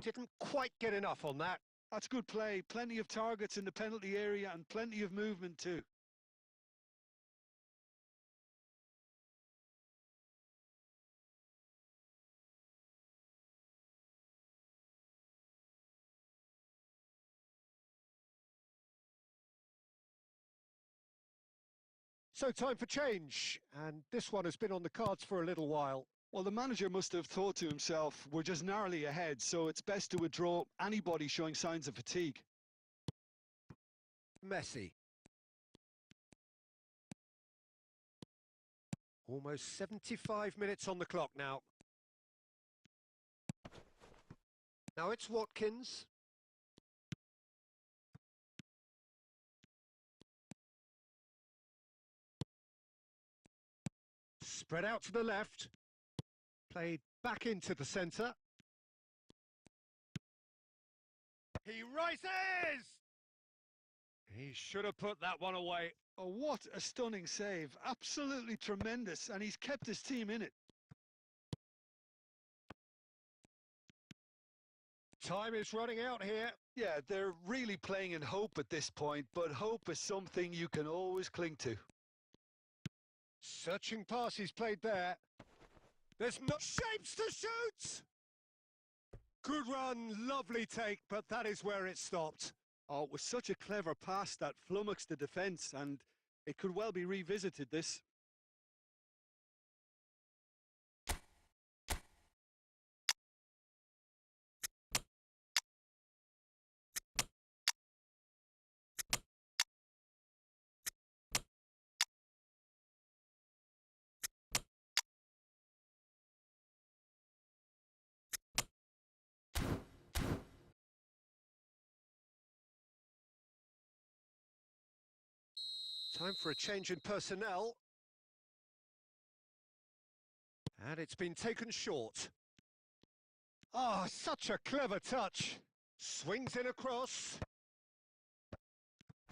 Didn't quite get enough on that. That's good play. Plenty of targets in the penalty area and plenty of movement too. So time for change, and this one has been on the cards for a little while. Well, the manager must have thought to himself, we're just narrowly ahead, so it's best to withdraw anybody showing signs of fatigue. Messi. Almost 75 minutes on the clock now. Now it's Watkins. Spread out to the left. Played back into the centre. He rises! He should have put that one away. Oh, what a stunning save. Absolutely tremendous, and he's kept his team in it. Time is running out here. Yeah, they're really playing in hope at this point, but hope is something you can always cling to. Searching pass he's played there. There's no shapes to shoot! Good run, lovely take, but that is where it stopped. Oh, it was such a clever pass that flummoxed the defence, and it could well be revisited, this. Time for a change in personnel. And it's been taken short. Ah, such a clever touch. Swings in across.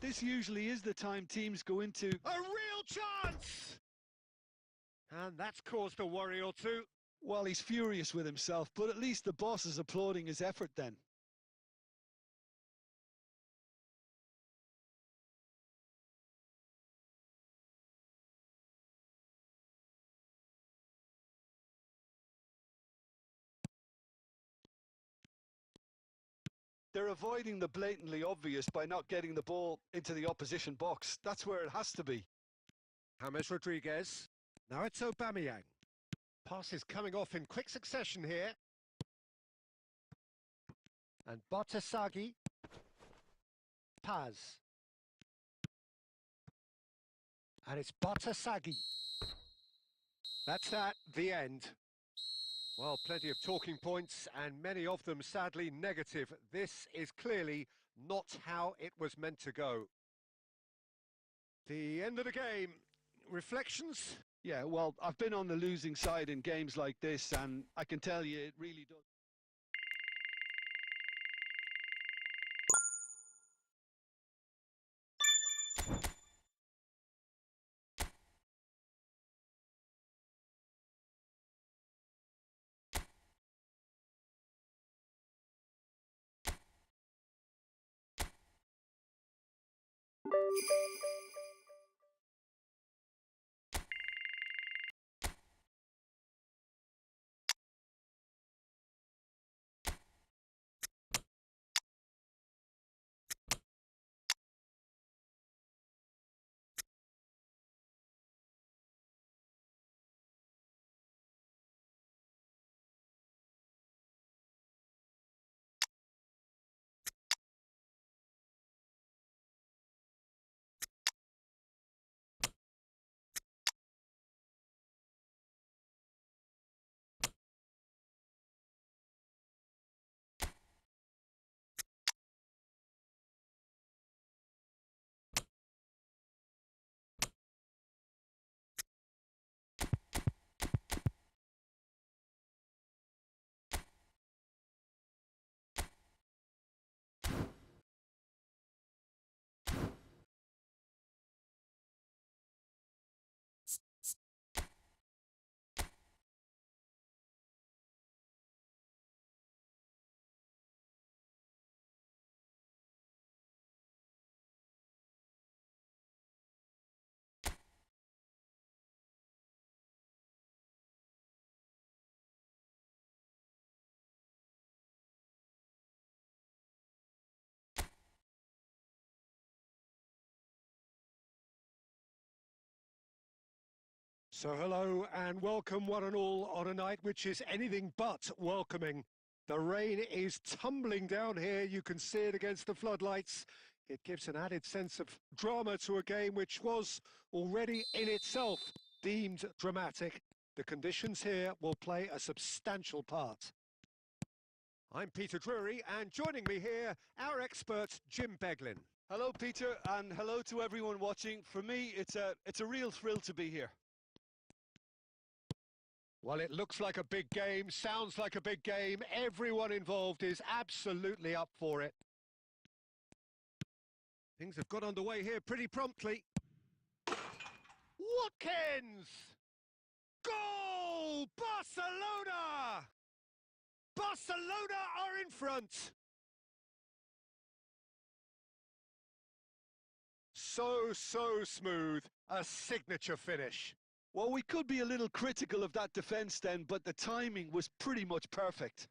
This usually is the time teams go into... A real chance! And that's caused a worry or two. Well, he's furious with himself, but at least the boss is applauding his effort then. They're avoiding the blatantly obvious by not getting the ball into the opposition box. That's where it has to be. James Rodriguez. Now it's Aubameyang. Pass is coming off in quick succession here. And Batasagi. Paz. And it's Batasagi. That's that, the end. Well, plenty of talking points, and many of them sadly negative. This is clearly not how it was meant to go. The end of the game. Reflections? Yeah, well, I've been on the losing side in games like this, and I can tell you it really does. So hello and welcome one and all on a night which is anything but welcoming. The rain is tumbling down here, you can see it against the floodlights. It gives an added sense of drama to a game which was already in itself deemed dramatic. The conditions here will play a substantial part. I'm Peter Drury, and joining me here, our expert Jim Beglin. Hello, Peter, and hello to everyone watching. For me, it's a real thrill to be here. Well, it looks like a big game, sounds like a big game. Everyone involved is absolutely up for it. Things have got underway here pretty promptly. Watkins! Goal! Barcelona! Barcelona are in front. So smooth. A signature finish. Well, we could be a little critical of that defence then, but the timing was pretty much perfect.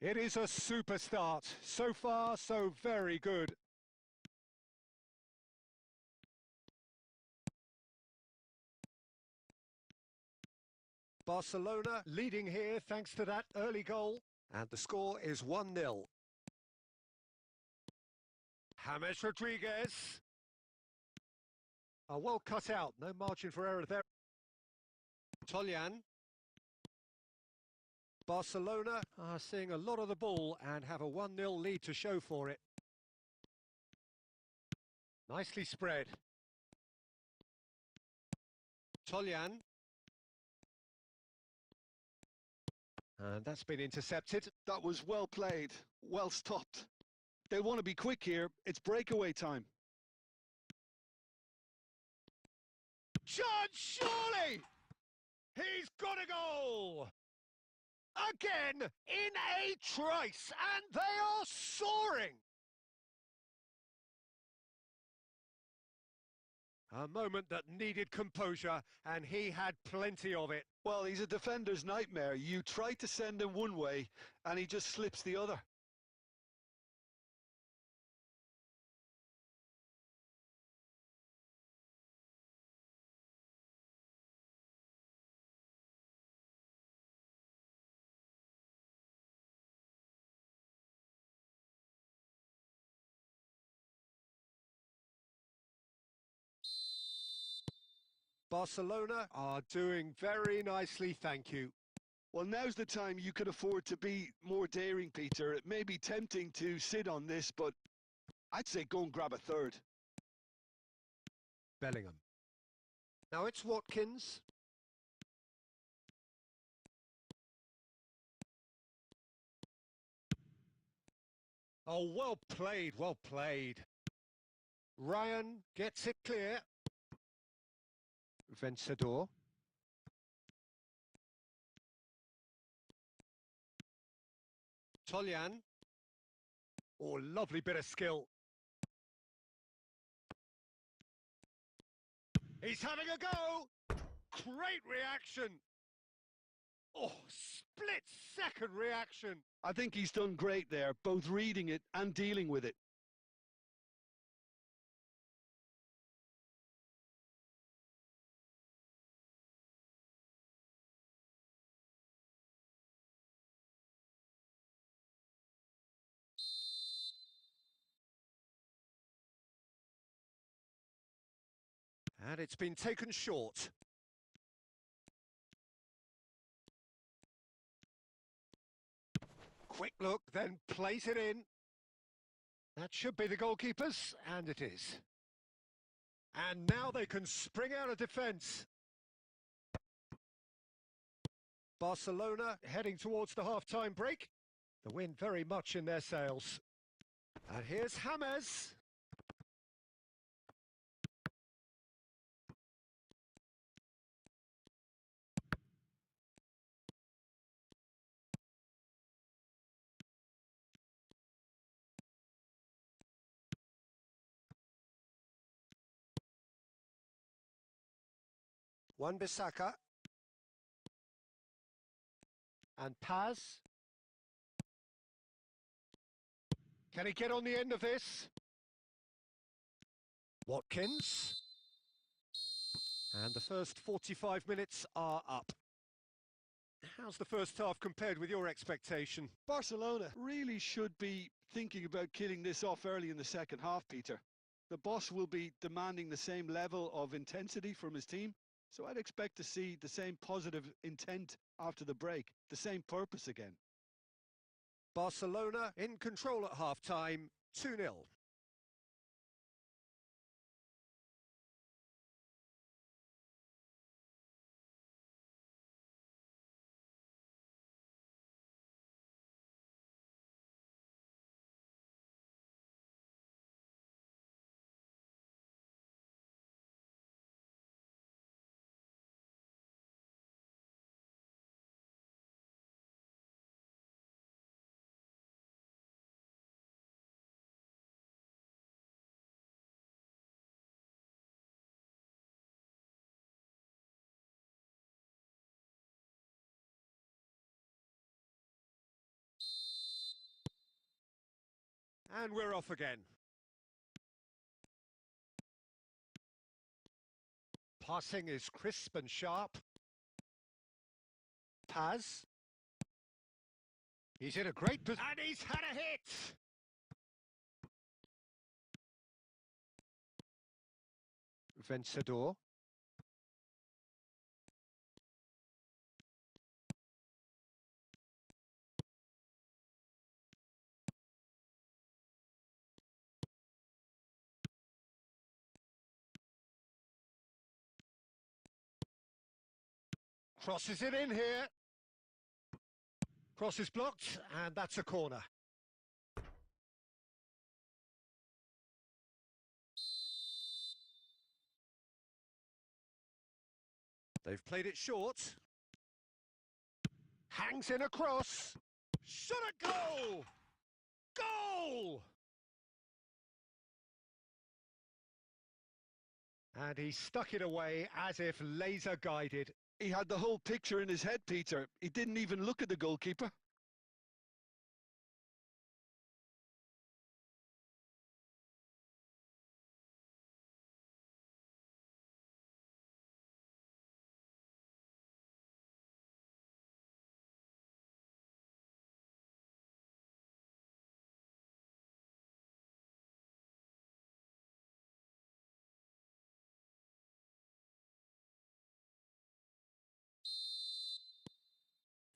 It is a super start. So far, so very good. Barcelona leading here thanks to that early goal. And the score is 1-0. James Rodriguez. Well cut out, no margin for error there. Toljan. Barcelona are seeing a lot of the ball and have a 1-0 lead to show for it. Nicely spread. Toljan. And that's been intercepted. That was well played, well stopped. They want to be quick here. It's breakaway time. John, surely! He's got a goal! Again, in a trice, and they are soaring! A moment that needed composure, and he had plenty of it. Well, he's a defender's nightmare. You try to send him one way, and he just slips the other. Barcelona are doing very nicely, thank you. Well, now's the time you can afford to be more daring, Peter. It may be tempting to sit on this, but I'd say go and grab a third. Bellingham. Now it's Watkins. Oh, well played, well played. Ryan gets it clear. Vencedor. Toljan. Oh, lovely bit of skill. He's having a go! Great reaction! Oh, split-second reaction! I think he's done great there, both reading it and dealing with it. And it's been taken short. Quick look, then plays it in. That should be the goalkeeper's, and it is. And now they can spring out of defence. Barcelona heading towards the half-time break. The wind very much in their sails. And here's James. Wan-Bissaka. And Paz. Can he get on the end of this? Watkins. And the first 45 minutes are up. How's the first half compared with your expectation? Barcelona really should be thinking about killing this off early in the second half, Peter. The boss will be demanding the same level of intensity from his team, so I'd expect to see the same positive intent after the break, the same purpose again. Barcelona in control at half-time, 2-0. And we're off again. Passing is crisp and sharp. Paz. He's in a great position. And he's had a hit! Vencedor. Crosses it in here. Cross is blocked, and that's a corner. They've played it short. Hangs in a cross. Shot a goal! Goal! And he stuck it away as if laser guided. He had the whole picture in his head, Peter. He didn't even look at the goalkeeper.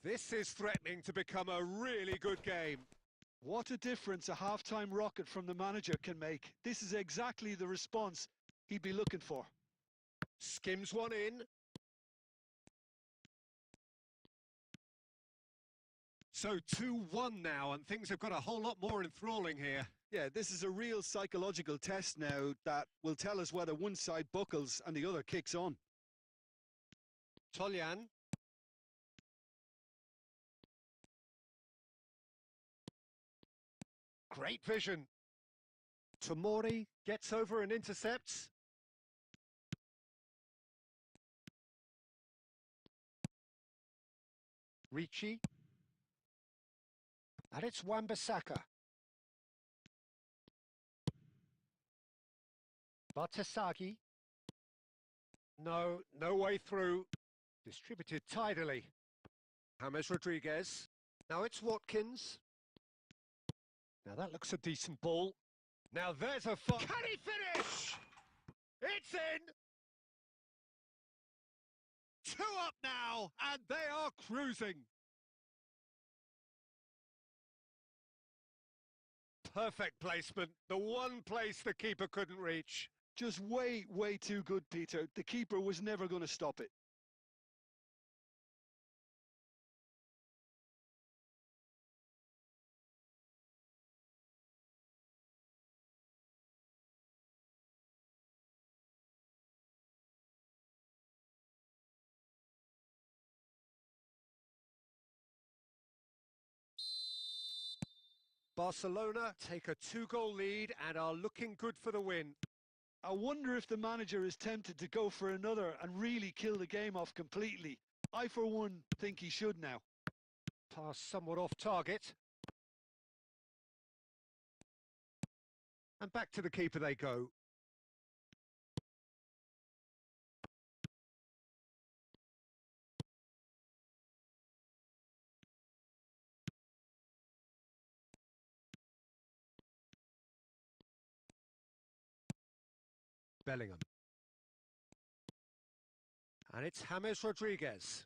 This is threatening to become a really good game. What a difference a half-time rocket from the manager can make. This is exactly the response he'd be looking for. Skims one in. So 2-1 now, and things have got a whole lot more enthralling here. Yeah, this is a real psychological test now that will tell us whether one side buckles and the other kicks on. Tolyan. Great vision. Tomori gets over and intercepts. Ricci. And it's Wan-Bissaka. Batasagi. No way through. Distributed tidily. James Rodriguez. Now it's Watkins. Now that looks a decent ball. Now there's a fun. Can he finish? It's in! 2 up now, and they are cruising. Perfect placement. The one place the keeper couldn't reach. Just way too good, Peter. The keeper was never going to stop it. Barcelona take a 2-goal lead and are looking good for the win. I wonder if the manager is tempted to go for another and really kill the game off completely. I, for one, think he should now. Pass somewhat off target. And back to the keeper they go. Bellingham. And it's James Rodriguez.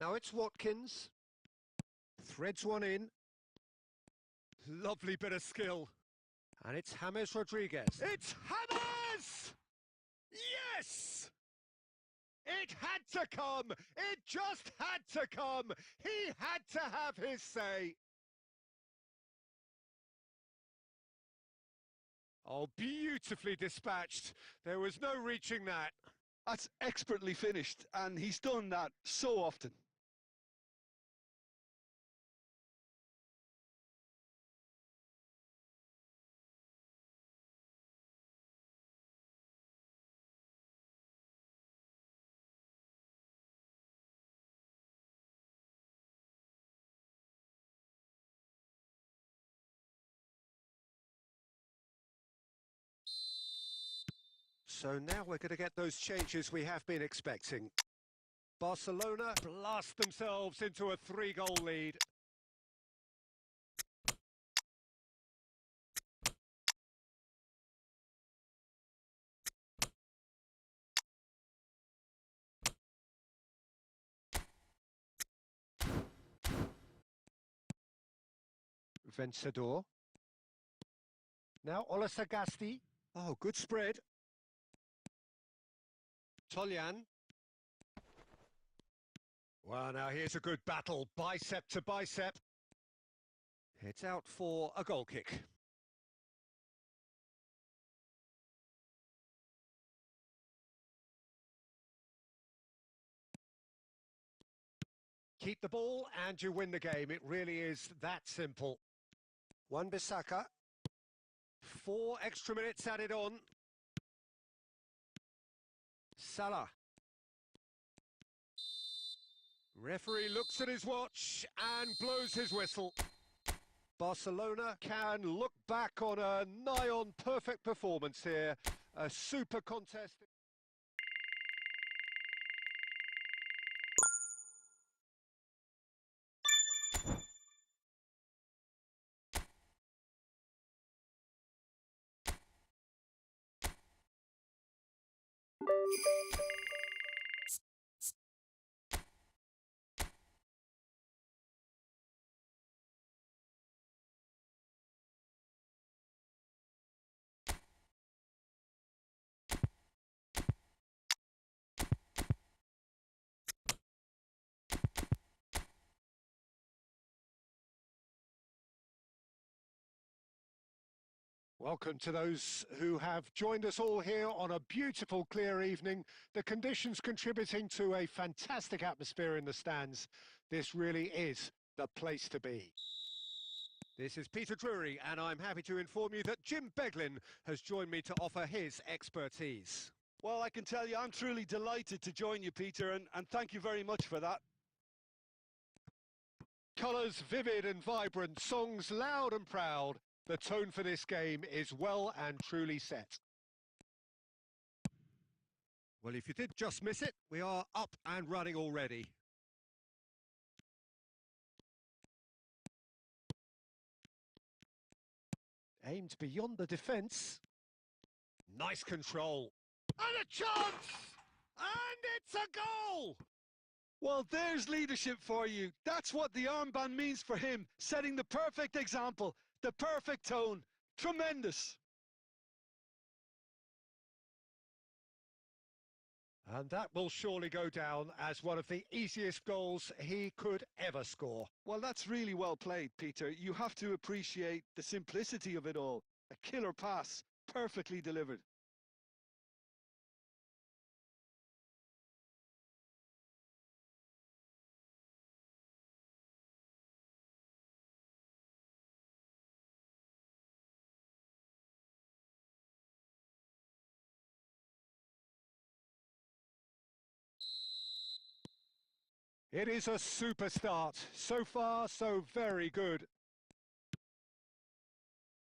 Now it's Watkins. Threads one in. Lovely bit of skill. And it's James Rodriguez. It's James! Yes! It had to come! It just had to come! He had to have his say! Oh, beautifully dispatched. There was no reaching that. That's expertly finished, and he's done that so often. So now we're going to get those changes we have been expecting. Barcelona blast themselves into a 3-goal lead. Vencedor. Now Olasagasti. Oh, good spread. Tolyan. Well, now here's a good battle, bicep to bicep. It's out for a goal kick. Keep the ball and you win the game. It really is that simple. Wan-Bissaka. 4 extra minutes added on. Salah. Referee looks at his watch and blows his whistle. Barcelona can look back on a nigh-on perfect performance here. A super contest. Welcome to those who have joined us all here on a beautiful, clear evening. The conditions contributing to a fantastic atmosphere in the stands. This really is the place to be. This is Peter Drury, and I'm happy to inform you that Jim Beglin has joined me to offer his expertise. Well, I can tell you I'm truly delighted to join you, Peter, and thank you very much for that. Colours vivid and vibrant, songs loud and proud. The tone for this game is well and truly set. Well, if you did just miss it, we are up and running already. Aimed beyond the defence. Nice control. And a chance! And it's a goal! Well, there's leadership for you. That's what the armband means for him, setting the perfect example, the perfect tone. Tremendous. And that will surely go down as one of the easiest goals he could ever score. Well, that's really well played, Peter. You have to appreciate the simplicity of it all. A killer pass, perfectly delivered. It is a super start. So far, so very good.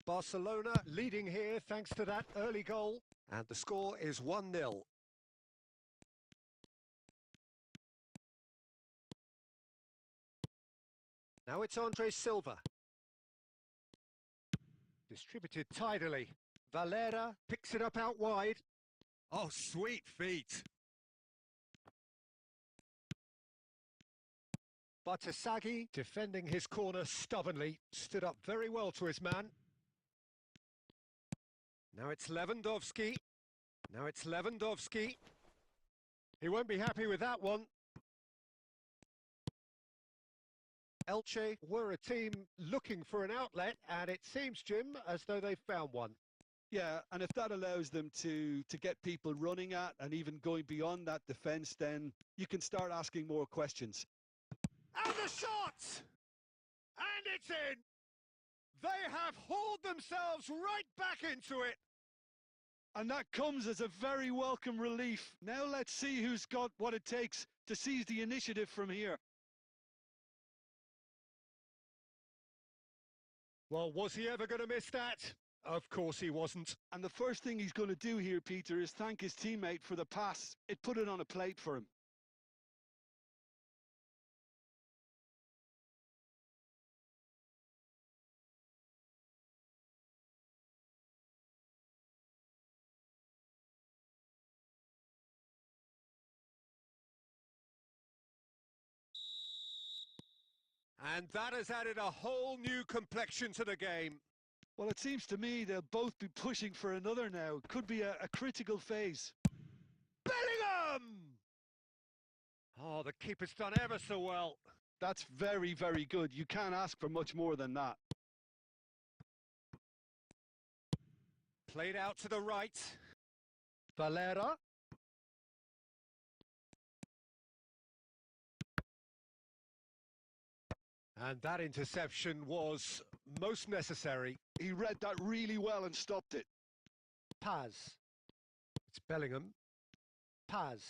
Barcelona leading here thanks to that early goal. And the score is 1-0. Now it's Andre Silva. Distributed tidily. Valera picks it up out wide. Oh, sweet feet. Batasagi, defending his corner stubbornly, stood up very well to his man. Now it's Lewandowski. Now it's Lewandowski. He won't be happy with that one. Elche were a team looking for an outlet, and it seems, Jim, as though they've found one. Yeah, and if that allows them to get people running at and even going beyond that defence, then you can start asking more questions. And the shot! And it's in! They have hauled themselves right back into it! And that comes as a very welcome relief. Now let's see who's got what it takes to seize the initiative from here. Well, was he ever going to miss that? Of course he wasn't. And the first thing he's going to do here, Peter, is thank his teammate for the pass. It put it on a plate for him. And that has added a whole new complexion to the game. Well, it seems to me they'll both be pushing for another now. Could be a critical phase. Bellingham! Oh, the keeper's done ever so well. That's very, very good. You can't ask for much more than that. Played out to the right. Valera. And that interception was most necessary. He read that really well and stopped it. Paz. It's Bellingham. Paz.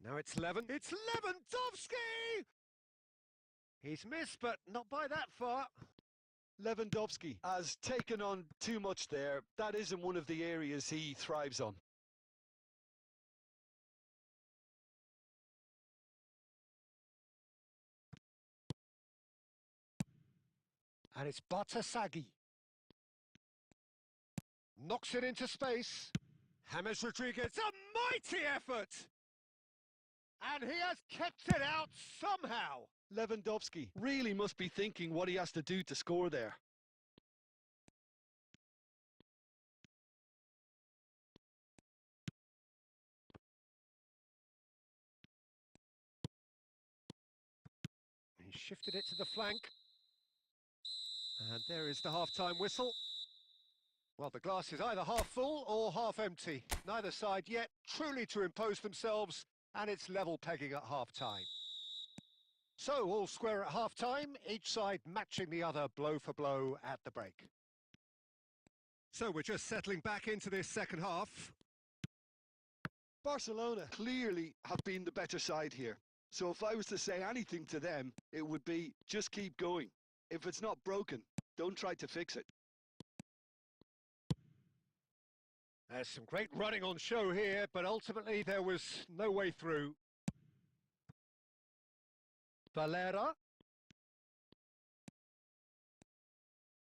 Now it's Levin. It's Lewandowski! He's missed, but not by that far. Lewandowski has taken on too much there. That isn't one of the areas he thrives on. And it's Batasagi. Knocks it into space. James Rodriguez, a mighty effort! And he has kept it out somehow. Lewandowski really must be thinking what he has to do to score there. He shifted it to the flank. And there is the half-time whistle. Well, the glass is either half full or half empty. Neither side yet truly to impose themselves, and it's level pegging at half-time. So, all square at half-time, each side matching the other blow for blow at the break. So we're just settling back into this second half. Barcelona clearly have been the better side here. So if I was to say anything to them, it would be just keep going. If it's not broken, don't try to fix it. There's some great running on show here, but ultimately there was no way through. Valera.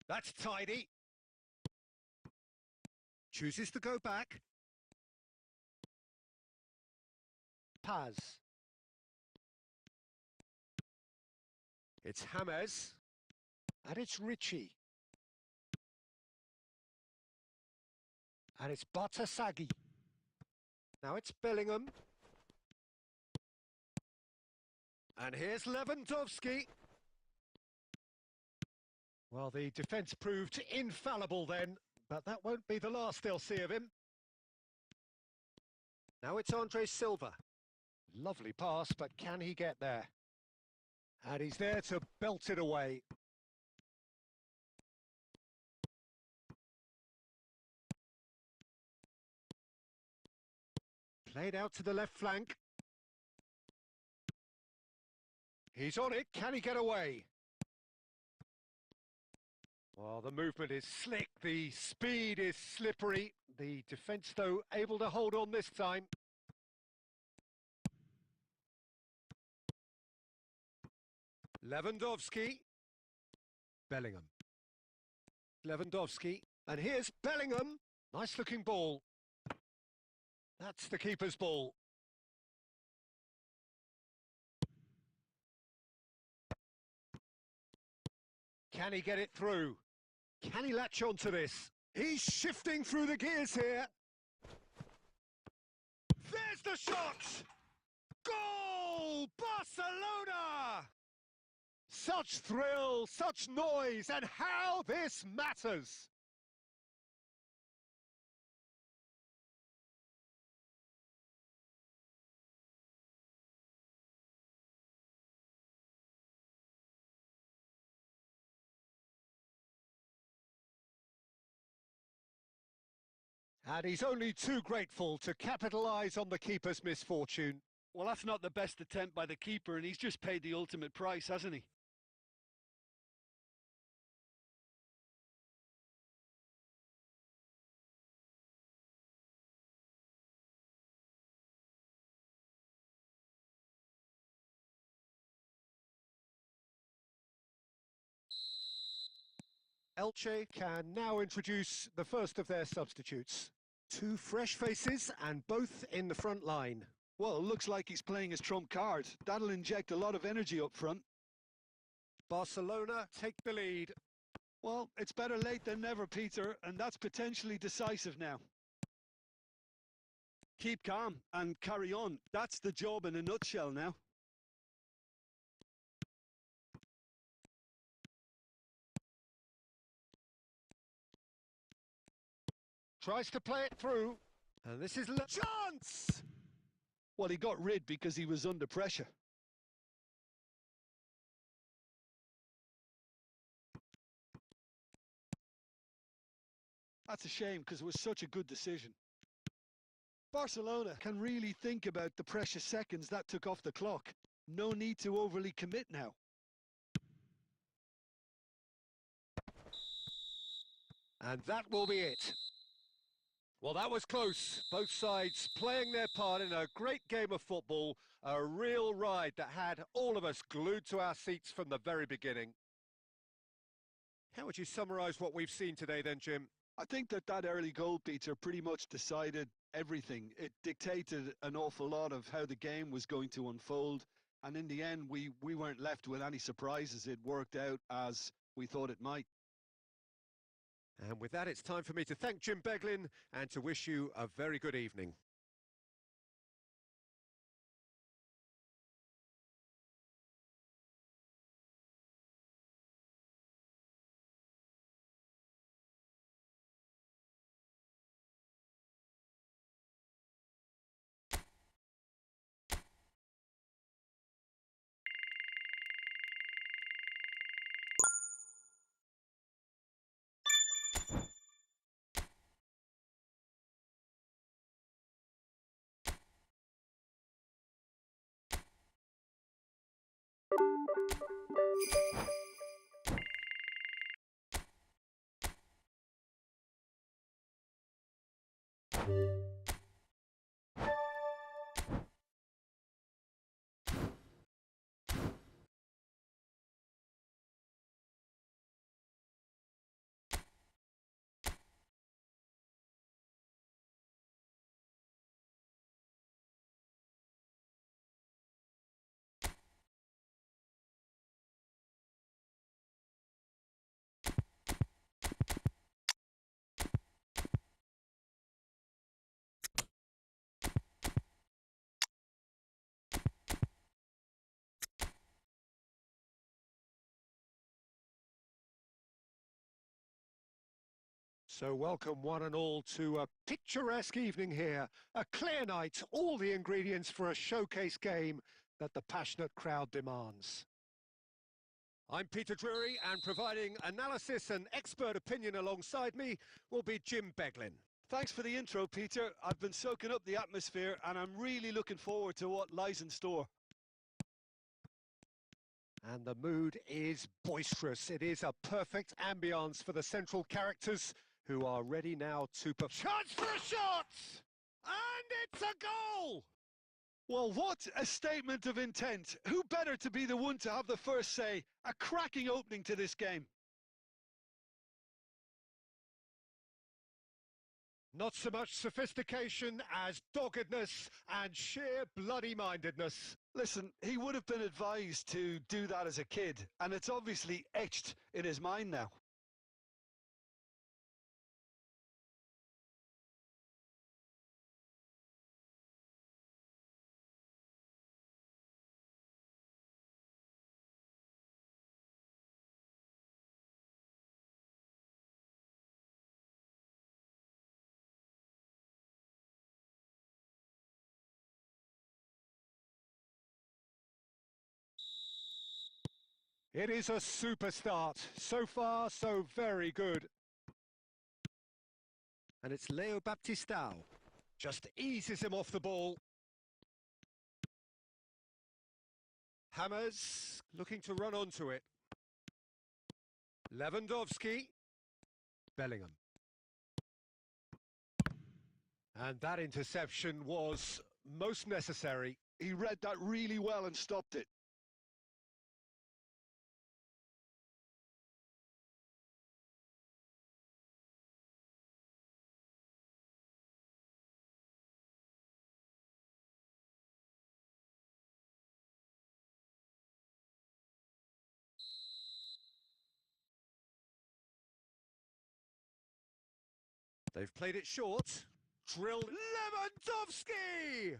That's tidy. Chooses to go back. Paz. It's James. And it's Richie. And it's Batasagi. Now it's Bellingham. And here's Lewandowski. Well, the defence proved infallible then, but that won't be the last they'll see of him. Now it's Andre Silva. Lovely pass, but can he get there? And he's there to belt it away. Played out to the left flank. He's on it. Can he get away? Well, the movement is slick. The speed is slippery. The defence, though, able to hold on this time. Lewandowski. Bellingham. Lewandowski. And here's Bellingham. Nice looking ball. That's the keeper's ball. Can he get it through? Can he latch onto this? He's shifting through the gears here. There's the shot! Goal! Barcelona! Such thrill, such noise, and how this matters! And he's only too grateful to capitalise on the keeper's misfortune. Well, that's not the best attempt by the keeper, and he's just paid the ultimate price, hasn't he? Elche can now introduce the first of their substitutes. Two fresh faces and both in the front line. Well, it looks like he's playing his trump card. That'll inject a lot of energy up front. Barcelona take the lead. Well, it's better late than never, Peter, and that's potentially decisive now. Keep calm and carry on. That's the job in a nutshell now. Tries to play it through. And this is chance! Well, he got rid because he was under pressure. That's a shame because it was such a good decision. Barcelona can really think about the precious seconds that took off the clock. No need to overly commit now. And that will be it. Well, that was close. Both sides playing their part in a great game of football, a real ride that had all of us glued to our seats from the very beginning. How would you summarise what we've seen today then, Jim? I think that early goal, Peter, pretty much decided everything. It dictated an awful lot of how the game was going to unfold. And in the end, we weren't left with any surprises. It worked out as we thought it might. And with that, it's time for me to thank Jim Beglin and to wish you a very good evening. So welcome one and all to a picturesque evening here, a clear night, all the ingredients for a showcase game that the passionate crowd demands. I'm Peter Drury, and providing analysis and expert opinion alongside me will be Jim Beglin. Thanks for the intro, Peter. I've been soaking up the atmosphere and I'm really looking forward to what lies in store. And the mood is boisterous. It is a perfect ambience for the central characters who are ready now to chance for a shot! And it's a goal! Well, what a statement of intent. Who better to be the one to have the first say? A cracking opening to this game. Not so much sophistication as doggedness and sheer bloody-mindedness. Listen, he would have been advised to do that as a kid, and it's obviously etched in his mind now. It is a super start. So far, so very good. And it's Leo Baptistao. Just eases him off the ball. Hammers looking to run onto it. Lewandowski. Bellingham. And that interception was most necessary. He read that really well and stopped it. They've played it short. Drilled Lewandowski!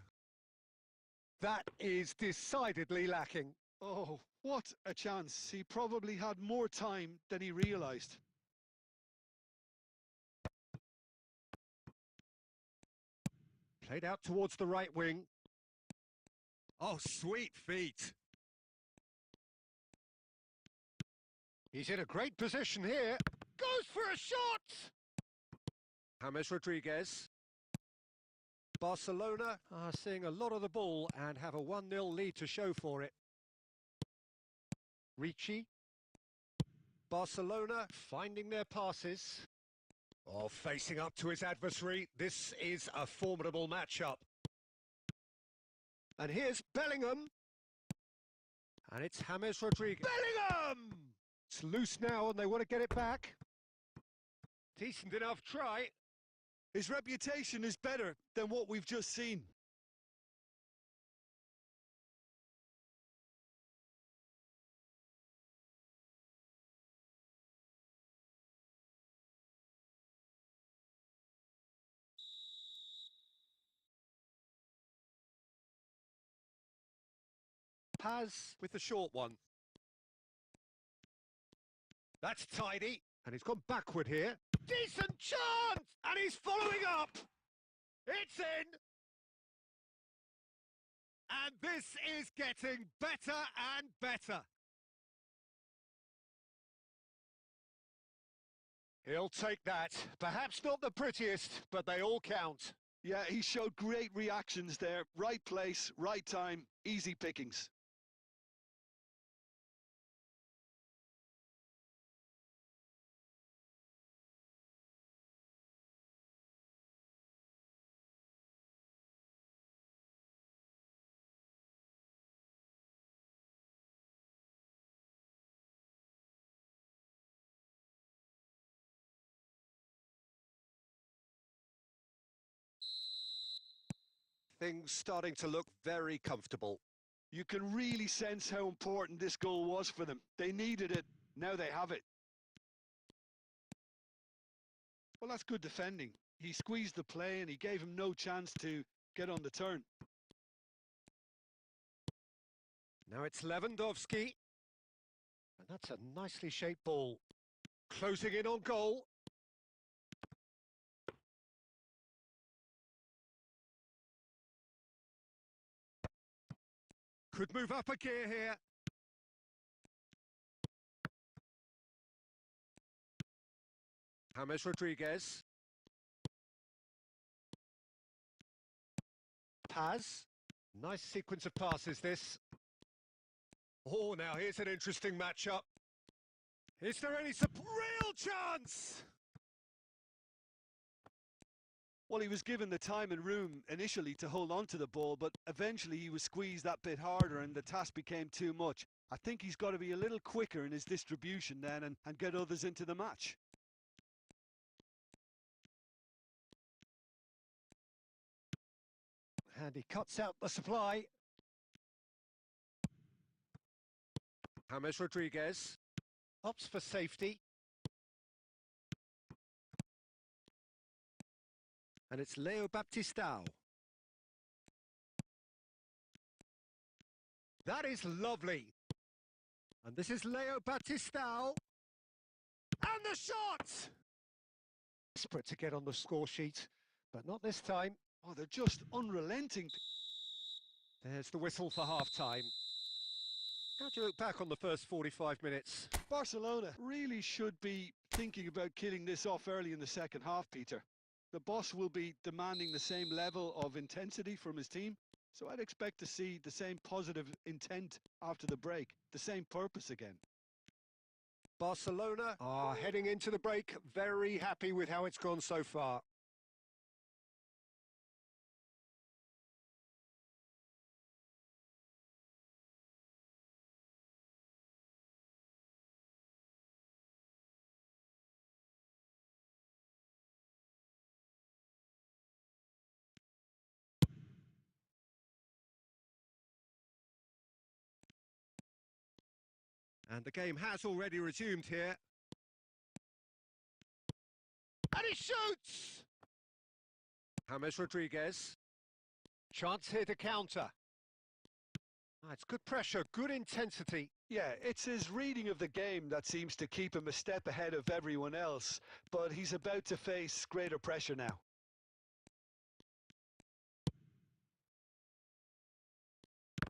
That is decidedly lacking. Oh, what a chance. He probably had more time than he realised. Played out towards the right wing. Oh, sweet feet. He's in a great position here. Goes for a shot! James Rodriguez. Barcelona are seeing a lot of the ball and have a 1-0 lead to show for it. Ricci. Barcelona finding their passes. Oh, facing up to his adversary. This is a formidable matchup. And here's Bellingham. And it's James Rodriguez. Bellingham! It's loose now and they want to get it back. Decent enough try. His reputation is better than what we've just seen. Paz with the short one. That's tidy. And he's gone backward here. Decent chance! And he's following up! It's in! And this is getting better and better. He'll take that. Perhaps not the prettiest, but they all count. Yeah, he showed great reactions there. Right place, right time, easy pickings. Things starting to look very comfortable. You can really sense how important this goal was for them. They needed it. Now they have it. Well, that's good defending. He squeezed the play and he gave him no chance to get on the turn. Now it's Lewandowski. And that's a nicely shaped ball. Closing in on goal. Could move up a gear here. James Rodriguez. Paz. Nice sequence of passes, this. Oh, now here's an interesting matchup. Is there any real chance? Well, he was given the time and room initially to hold on to the ball, but eventually he was squeezed that bit harder and the task became too much. I think he's got to be a little quicker in his distribution then and get others into the match. And he cuts out the supply. James Rodriguez opts for safety. And it's Leo Baptistao. That is lovely. And this is Leo Baptistao. And the shot! Desperate to get on the score sheet, but not this time. Oh, they're just unrelenting. There's the whistle for half-time. How do you look back on the first 45 minutes? Barcelona really should be thinking about killing this off early in the second half, Peter. The boss will be demanding the same level of intensity from his team, so I'd expect to see the same positive intent after the break, the same purpose again. Barcelona are heading into the break very happy with how it's gone so far. And the game has already resumed here. And he shoots! James Rodriguez. Chance here to counter. It's good pressure, good intensity. Yeah, it's his reading of the game that seems to keep him a step ahead of everyone else, but he's about to face greater pressure now.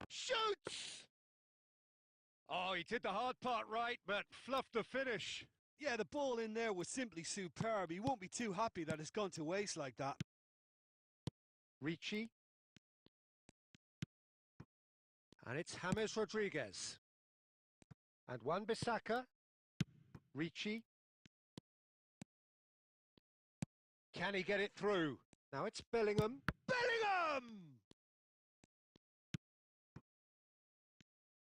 Shoots! Oh, he did the hard part right, but fluffed the finish. Yeah, the ball in there was simply superb. He won't be too happy that it's gone to waste like that. Ricci. And it's James Rodriguez. And Wan-Bissaka. Ricci. Can he get it through? Now it's Bellingham. Bellingham!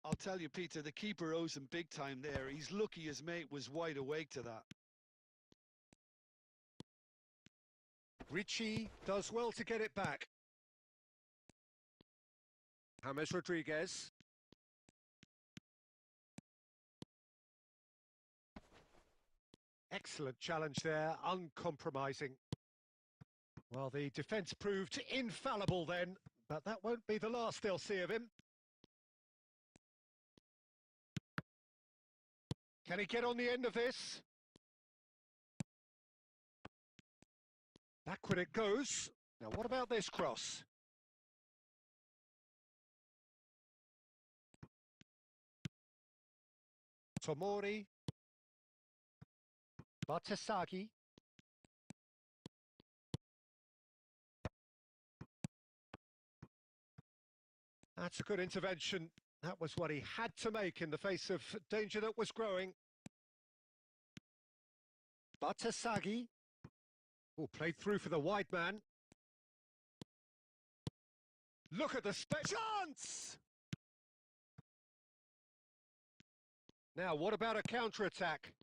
I'll tell you, Peter, the keeper owes him big time there. He's lucky his mate was wide awake to that. Ricci does well to get it back. James Rodriguez. Excellent challenge there, uncompromising. Well, the defence proved infallible then, but that won't be the last they'll see of him. Can he get on the end of this? Backward it goes. Now what about this cross? Tomori. Batasagi. That's a good intervention. That was what he had to make in the face of danger that was growing. Batasagi. Oh, played through for the wide man. Look at the chance! Now, what about a counter-attack?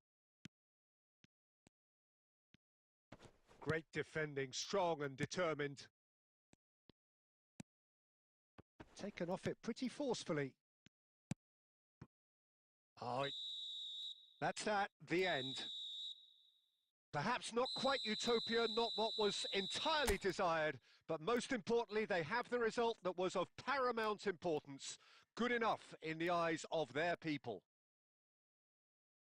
Great defending, strong and determined. Taken off it pretty forcefully. Oh, that's that, the end. Perhaps not quite utopia, not what was entirely desired, but most importantly, they have the result that was of paramount importance. Good enough in the eyes of their people.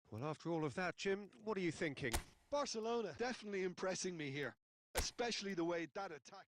Well, after all of that, Jim, what are you thinking? Barcelona definitely impressing me here, especially the way that attack.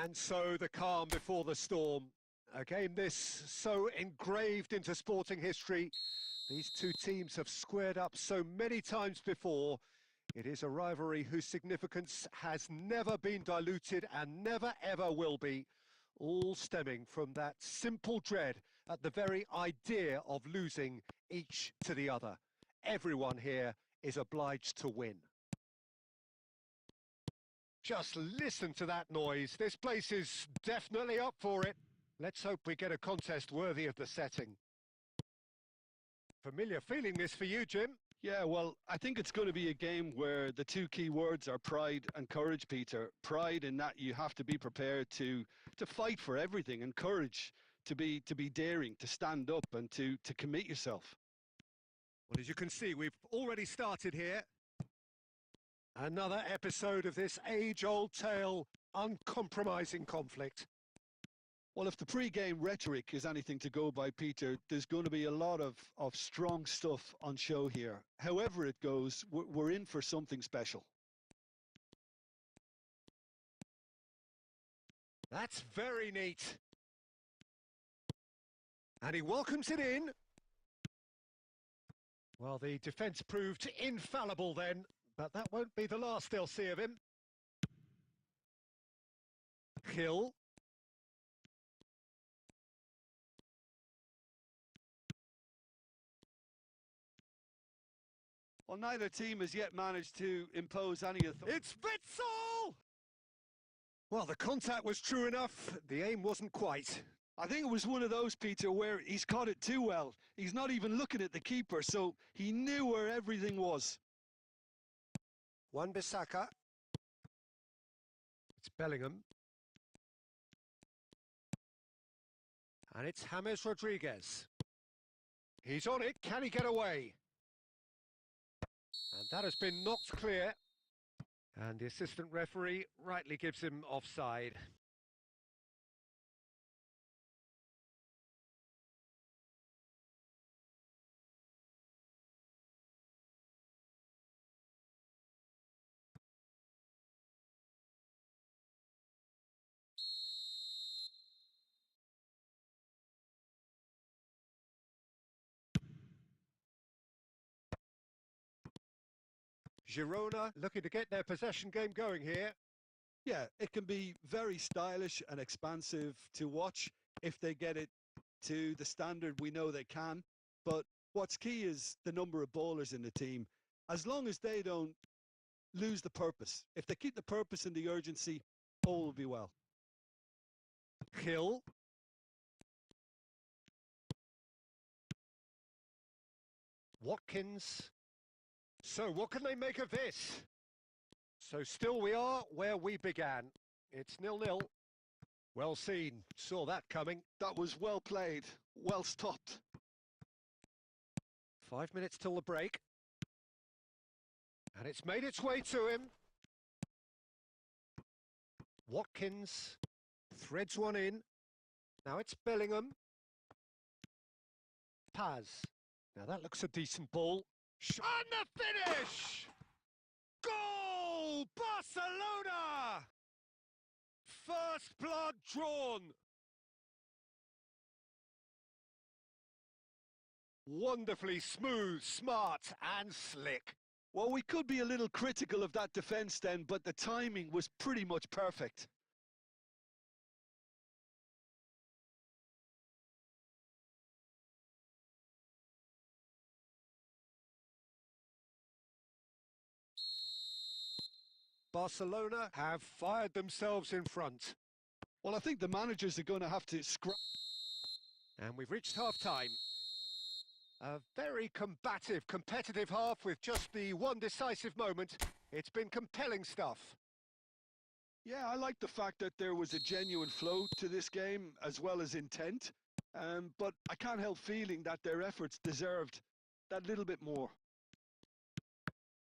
And so the calm before the storm. A game this so engraved into sporting history. These two teams have squared up so many times before. It is a rivalry whose significance has never been diluted and never ever will be. All stemming from that simple dread at the very idea of losing each to the other. Everyone here is obliged to win. Just listen to that noise. This place is definitely up for it. Let's hope we get a contest worthy of the setting. Familiar feeling this for you, Jim? Yeah, well, I think it's going to be a game where the two key words are pride and courage, Peter. Pride in that you have to be prepared to fight for everything, and courage to be daring, to stand up and to commit yourself. Well, as you can see, we've already started here. Another episode of this age-old tale, uncompromising conflict. Well, if the pre-game rhetoric is anything to go by, Peter, there's going to be a lot of strong stuff on show here. However it goes, we're in for something special. That's very neat. And he welcomes it in. Well, the defence proved infallible then, but that won't be the last they'll see of him. Hill. Well, neither team has yet managed to impose any authority. It's Witsel! Well, the contact was true enough. The aim wasn't quite. I think it was one of those, Peter, where he's caught it too well. He's not even looking at the keeper, so he knew where everything was. Wan-Bissaka. It's Bellingham. And it's James Rodriguez. He's on it. Can he get away? And that has been knocked clear. And the assistant referee rightly gives him offside. Girona looking to get their possession game going here. Yeah, it can be very stylish and expansive to watch if they get it to the standard we know they can. But what's key is the number of ballers in the team. As long as they don't lose the purpose. If they keep the purpose and the urgency, all will be well. Hill. Watkins. So what can they make of this? So still we are where we began. It's 0-0. Well seen. Saw that coming. That was well played. Well stopped. 5 minutes till the break. And it's made its way to him. Watkins threads one in. Now it's Bellingham. Paz. Now that looks a decent ball. And the finish! Goal! Barcelona! First blood drawn. Wonderfully smooth, smart and slick. Well, we could be a little critical of that defence then, but the timing was pretty much perfect. Barcelona have fired themselves in front. Well, I think the managers are going to have to scrap. And we've reached half-time. A very combative, competitive half with just the one decisive moment. It's been compelling stuff. Yeah, I like the fact that there was a genuine flow to this game as well as intent. But I can't help feeling that their efforts deserved that little bit more.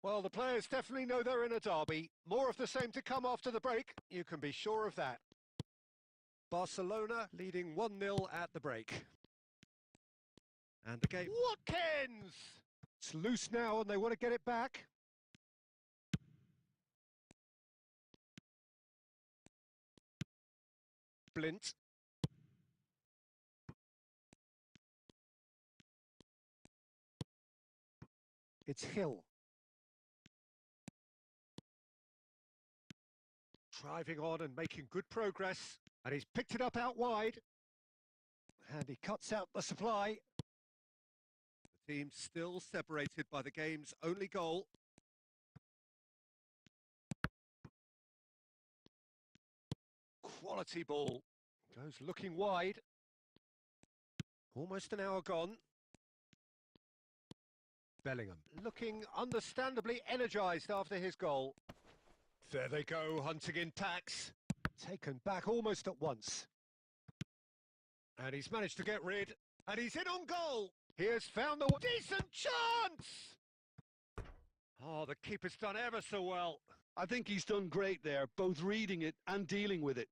Well, the players definitely know they're in a derby. More of the same to come after the break. You can be sure of that. Barcelona leading 1-0 at the break. And the game... Watkins! It's loose now and they want to get it back. Blint. It's Hill. Driving on and making good progress. And he's picked it up out wide. And he cuts out the supply. The team still separated by the game's only goal. Quality ball. Goes looking wide. Almost an hour gone. Bellingham looking understandably energised after his goal. There they go, hunting in packs. Taken back almost at once. And he's managed to get rid. And he's in on goal. He has found the decent chance! Oh, the keeper's done ever so well. I think he's done great there, both reading it and dealing with it.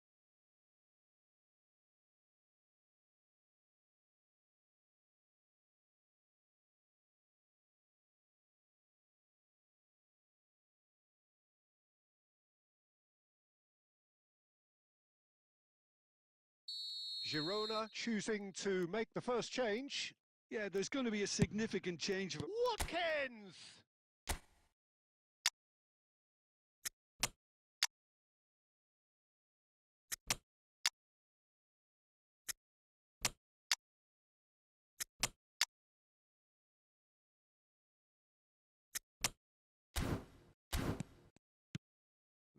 Girona choosing to make the first change. Yeah, there's going to be a significant change. Watkins!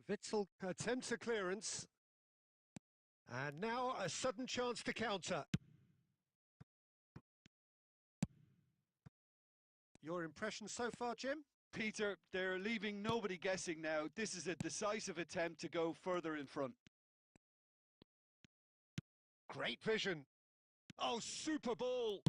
Witzel attempts a clearance. And now a sudden chance to counter. Your impression so far, Jim? Peter, they're leaving nobody guessing now. This is a decisive attempt to go further in front. Great vision. Oh, super ball.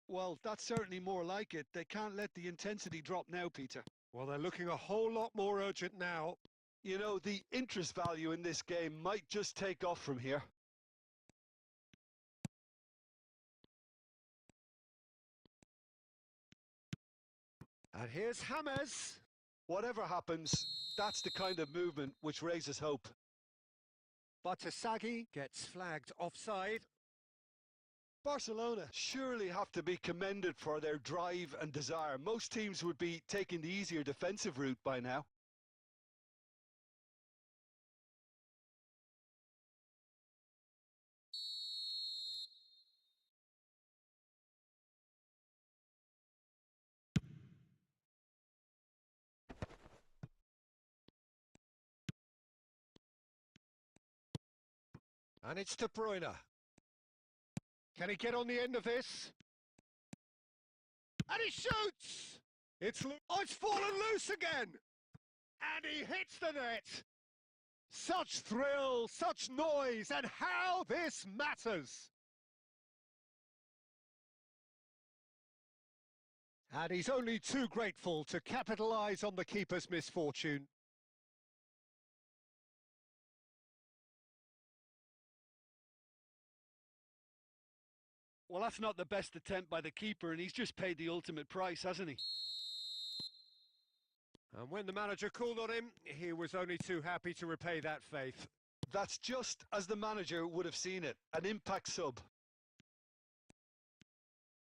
Well, that's certainly more like it. They can't let the intensity drop now, Peter. Well, they're looking a whole lot more urgent now. You know, the interest value in this game might just take off from here. And here's James. Whatever happens, that's the kind of movement which raises hope. Batasagi gets flagged offside. Barcelona surely have to be commended for their drive and desire. Most teams would be taking the easier defensive route by now. And it's De Bruyne. Can he get on the end of this? And he shoots! It's fallen loose again! And he hits the net! Such thrill, such noise, and how this matters! And he's only too grateful to capitalise on the keeper's misfortune. Well, that's not the best attempt by the keeper, and he's just paid the ultimate price, hasn't he? And when the manager called on him, he was only too happy to repay that faith. That's just as the manager would have seen it, an impact sub.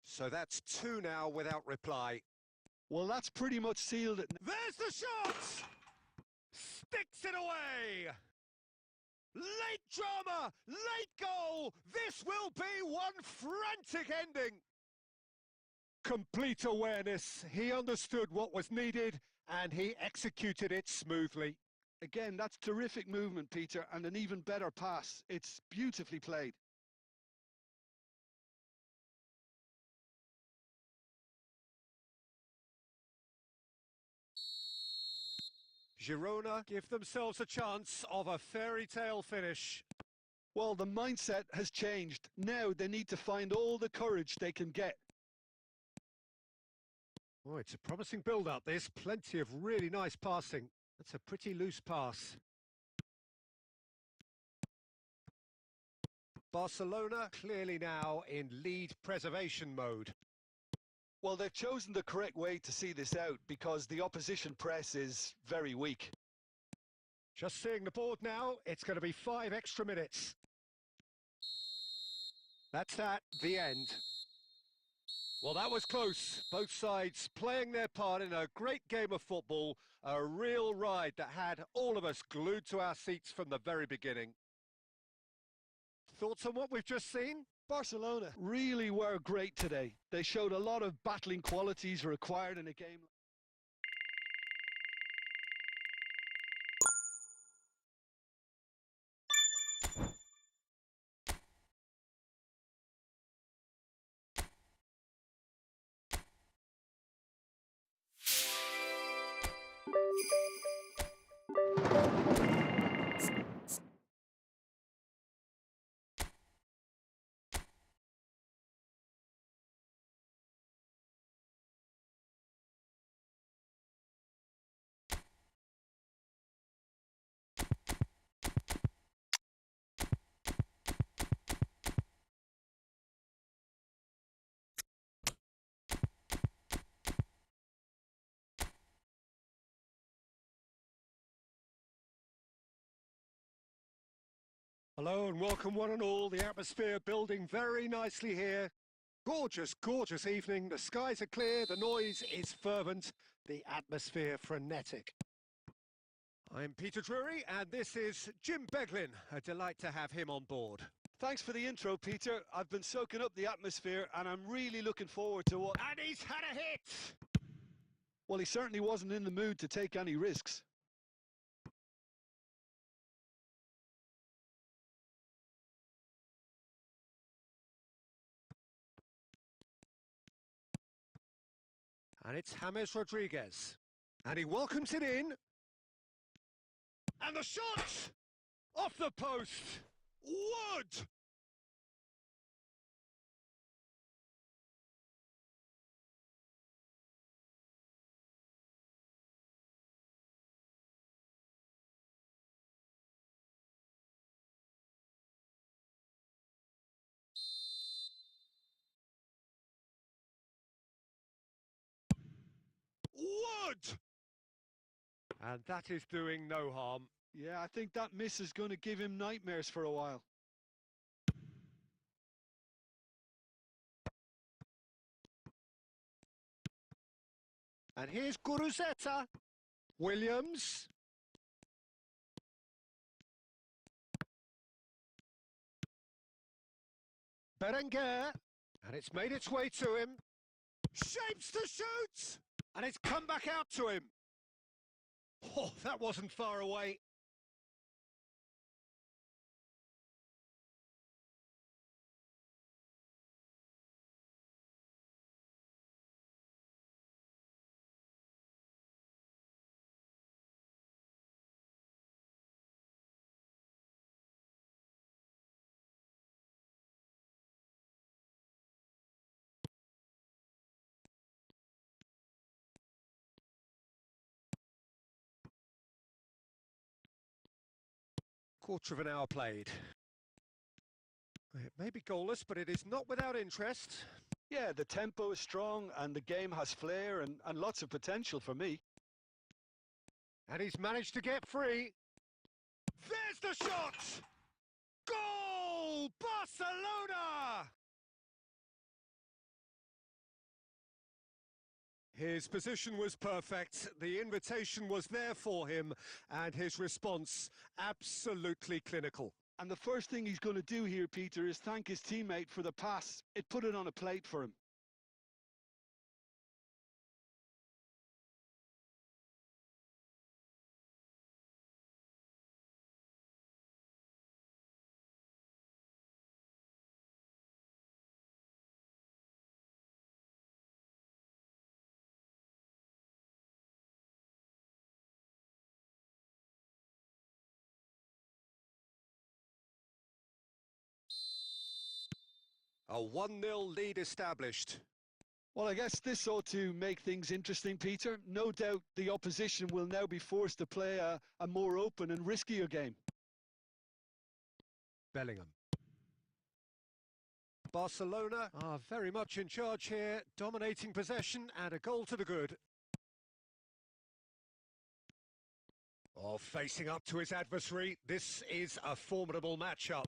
So that's two now without reply. Well, that's pretty much sealed it. There's the shot! Sticks it away! Late drama, late goal. This will be one frantic ending. Complete awareness. He understood what was needed and he executed it smoothly. Again, that's terrific movement, Peter, and an even better pass. It's beautifully played. Girona give themselves a chance of a fairy tale finish. Well, the mindset has changed. Now they need to find all the courage they can get. Oh, it's a promising build-up, this. Plenty of really nice passing. That's a pretty loose pass. Barcelona clearly now in lead preservation mode. Well, they've chosen the correct way to see this out because the opposition press is very weak. Just seeing the board now, it's going to be 5 extra minutes. That's that, the end. Well, that was close. Both sides playing their part in a great game of football, a real ride that had all of us glued to our seats from the very beginning. Thoughts on what we've just seen? Barcelona really were great today. They showed a lot of battling qualities required in a game. Hello and welcome one and all. The atmosphere building very nicely here. Gorgeous, gorgeous evening. The skies are clear, the noise is fervent, the atmosphere frenetic. I'm Peter Drury and this is Jim Beglin. A delight to have him on board. Thanks for the intro, Peter. I've been soaking up the atmosphere and I'm really looking forward to what... And he's had a hit! Well, he certainly wasn't in the mood to take any risks. And it's James Rodriguez. And he welcomes it in. And the shot! Off the post! Wood! Wood! And that is doing no harm. Yeah, I think that miss is going to give him nightmares for a while. And here's Guruzeta. Williams. Berenguer. And it's made its way to him. Shapes to shoot! And it's come back out to him. Oh, that wasn't far away. Quarter of an hour played. It may be goalless, but it is not without interest. Yeah, the tempo is strong and the game has flair and lots of potential for me. And he's managed to get free. There's the shot! Goal! Barcelona! His position was perfect, the invitation was there for him, and his response absolutely clinical. And the first thing he's going to do here, Peter, is thank his teammate for the pass. It put it on a plate for him. A 1-0 lead established. Well, I guess this ought to make things interesting, Peter. No doubt the opposition will now be forced to play a more open and riskier game. Bellingham. Barcelona are very much in charge here, dominating possession and a goal to the good. Oh, facing up to his adversary, this is a formidable matchup.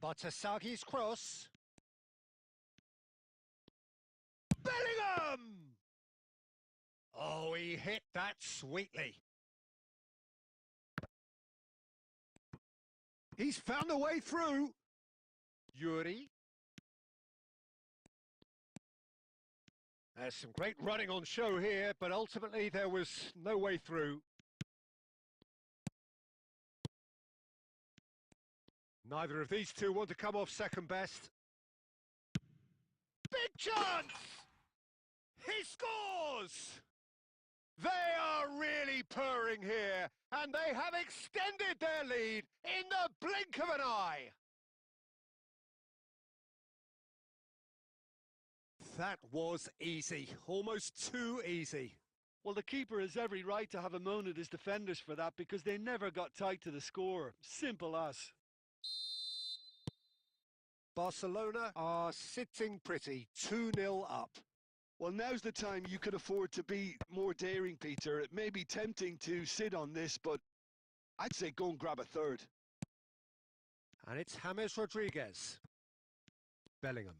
Batasagi's cross. Bellingham! Oh, he hit that sweetly. He's found a way through. Yuri. There's some great running on show here, but ultimately there was no way through. Neither of these two want to come off second best. Big chance! He scores! They are really purring here, and they have extended their lead in the blink of an eye. That was easy, almost too easy. Well, the keeper has every right to have a moan at his defenders for that because they never got tight to the score. Simple as. Barcelona are sitting pretty, 2-0 up. Well, now's the time you could afford to be more daring, Peter. It may be tempting to sit on this, but I'd say go and grab a third. And it's James Rodriguez. Bellingham.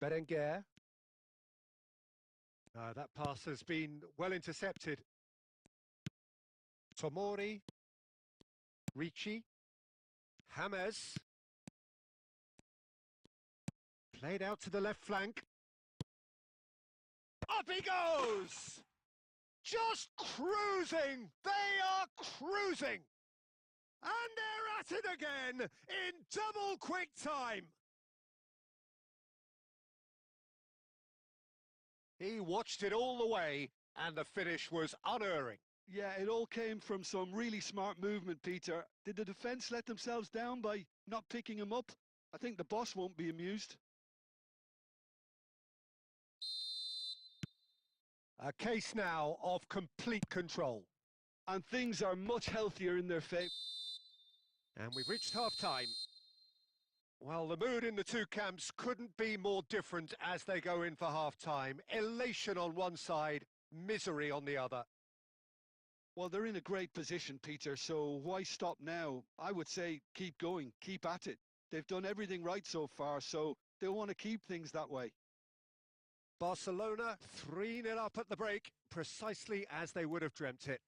Berenguer. That pass has been well intercepted. Tomori. Ricci. James. Played out to the left flank. Up he goes! Just cruising! They are cruising! And they're at it again in double quick time. He watched it all the way, and the finish was unerring. Yeah, it all came from some really smart movement, Peter. Did the defence let themselves down by not picking him up? I think the boss won't be amused. A case now of complete control. And things are much healthier in their favour. And we've reached half-time. Well, the mood in the two camps couldn't be more different as they go in for half-time. Elation on one side, misery on the other. Well, they're in a great position, Peter, so why stop now? I would say keep going, keep at it. They've done everything right so far, so they'll want to keep things that way. Barcelona 3-0 up at the break, precisely as they would have dreamt it.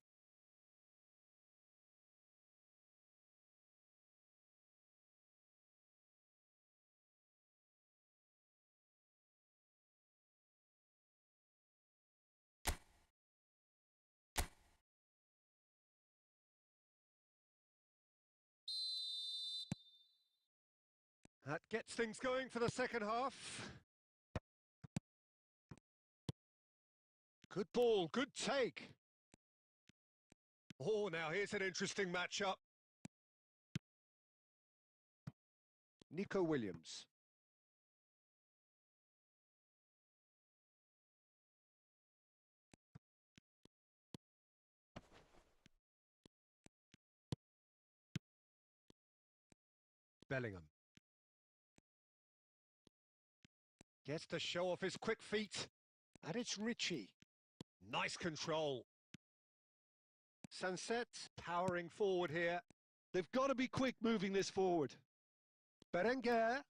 That gets things going for the second half. Good ball, good take. Oh, now here's an interesting matchup. Nico Williams. Bellingham. Gets to show off his quick feet. And it's Ricci. Nice control. Sunset powering forward here. They've got to be quick moving this forward. Berenguer.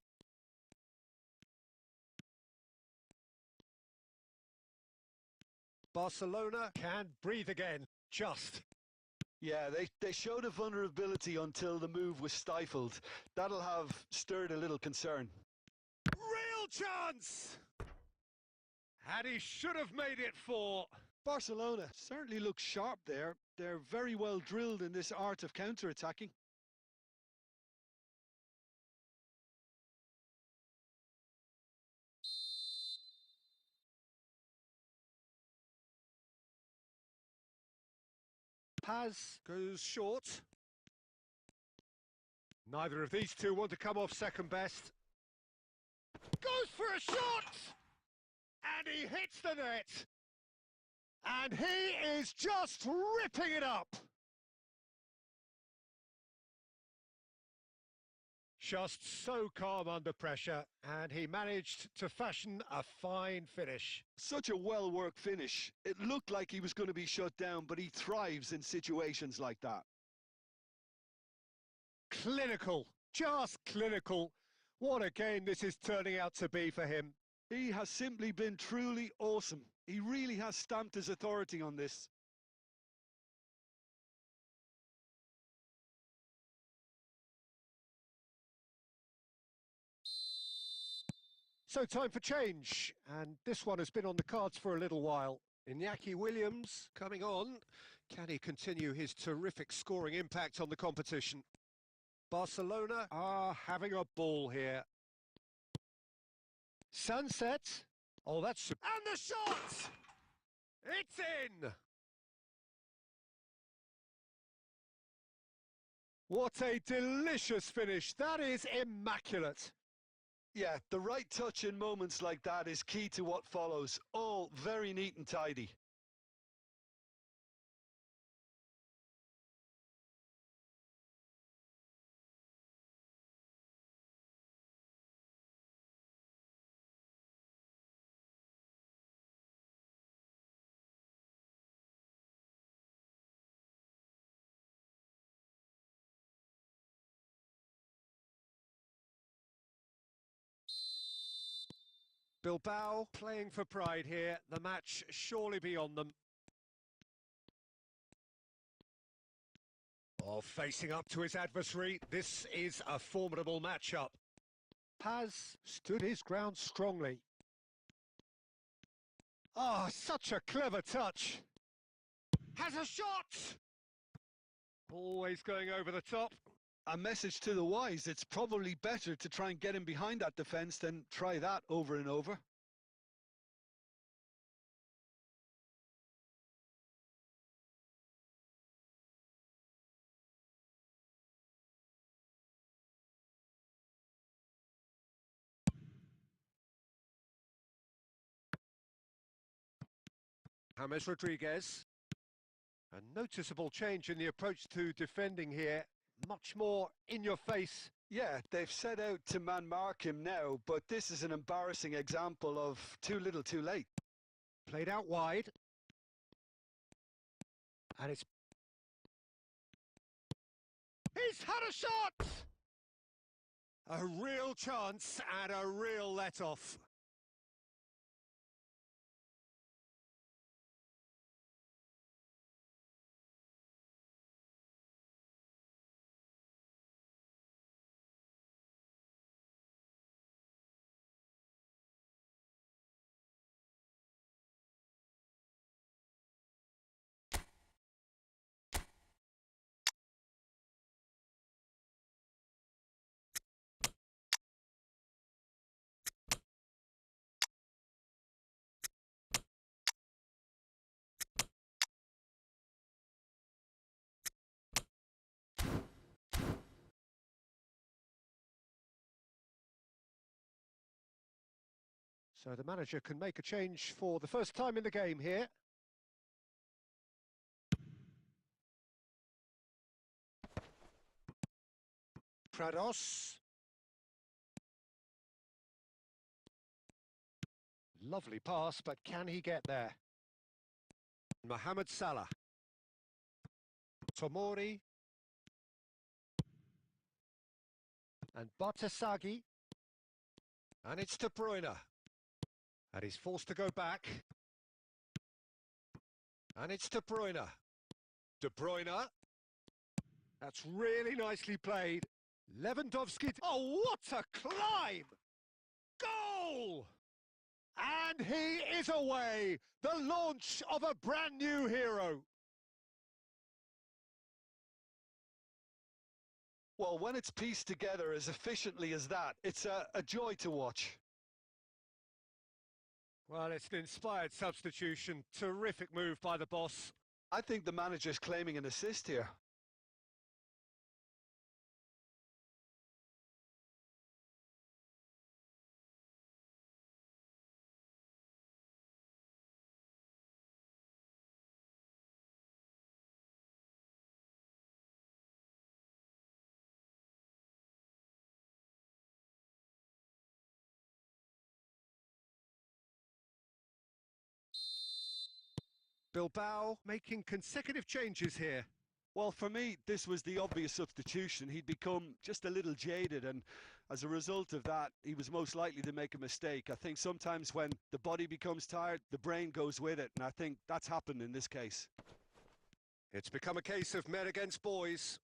Barcelona can breathe again, just. Yeah, they showed a vulnerability until the move was stifled. That'll have stirred a little concern. Real chance! And he should have made it 4. Barcelona certainly looks sharp there. They're very well drilled in this art of counter-attacking. Paz goes short. Neither of these two want to come off second best. Goes for a shot! And he hits the net. And he is just ripping it up. Just so calm under pressure, and he managed to fashion a fine finish. Such a well-worked finish. It looked like he was going to be shut down, but he thrives in situations like that. Clinical, just clinical. What a game this is turning out to be for him. He has simply been truly awesome. He really has stamped his authority on this. So time for change, and this one has been on the cards for a little while. Iñaki Williams coming on. Can he continue his terrific scoring impact on the competition? Barcelona are having a ball here. Sunset. Oh, that's... And the shot! It's in! What a delicious finish. That is immaculate. Yeah, the right touch in moments like that is key to what follows. All very neat and tidy. Bilbao playing for pride here. The match surely beyond them. Oh, facing up to his adversary. This is a formidable matchup. Paz stood his ground strongly. Ah, such a clever touch. Has a shot! Always going over the top. A message to the wise, it's probably better to try and get him behind that defence than try that over and over. James Rodriguez. A noticeable change in the approach to defending here. Much more in your face. Yeah, they've set out to man-mark him now, but this is an embarrassing example of too little too late. Played out wide. And it's... He's had a shot! A real chance and a real let-off. So the manager can make a change for the first time in the game here. Prados. Lovely pass, but can he get there? Mohamed Salah. Tomori. And Batasagi. And it's De Bruyne. And he's forced to go back. And it's De Bruyne. De Bruyne. That's really nicely played. Lewandowski. Oh, what a climb! Goal! And he is away. The launch of a brand new hero. Well, when it's pieced together as efficiently as that, it's a joy to watch. Well, it's an inspired substitution. Terrific move by the boss. I think the manager's claiming an assist here. Bilbao making consecutive changes here. Well, for me, this was the obvious substitution. He'd become just a little jaded, and as a result of that, he was most likely to make a mistake. I think sometimes when the body becomes tired, the brain goes with it, and I think that's happened in this case. It's become a case of men against boys.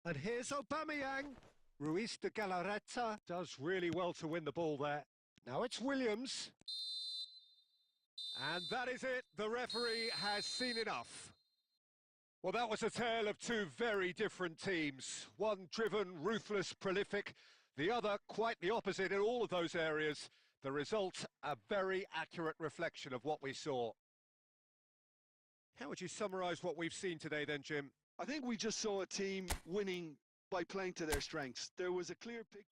And here's Aubameyang. Ruiz de Galarreta does really well to win the ball there. Now it's Williams. And that is it. The referee has seen enough. Well, that was a tale of two very different teams. One driven, ruthless, prolific. The other quite the opposite in all of those areas. The result, a very accurate reflection of what we saw. How would you summarise what we've seen today then, Jim? I think we just saw a team winning by playing to their strengths. There was a clear picture.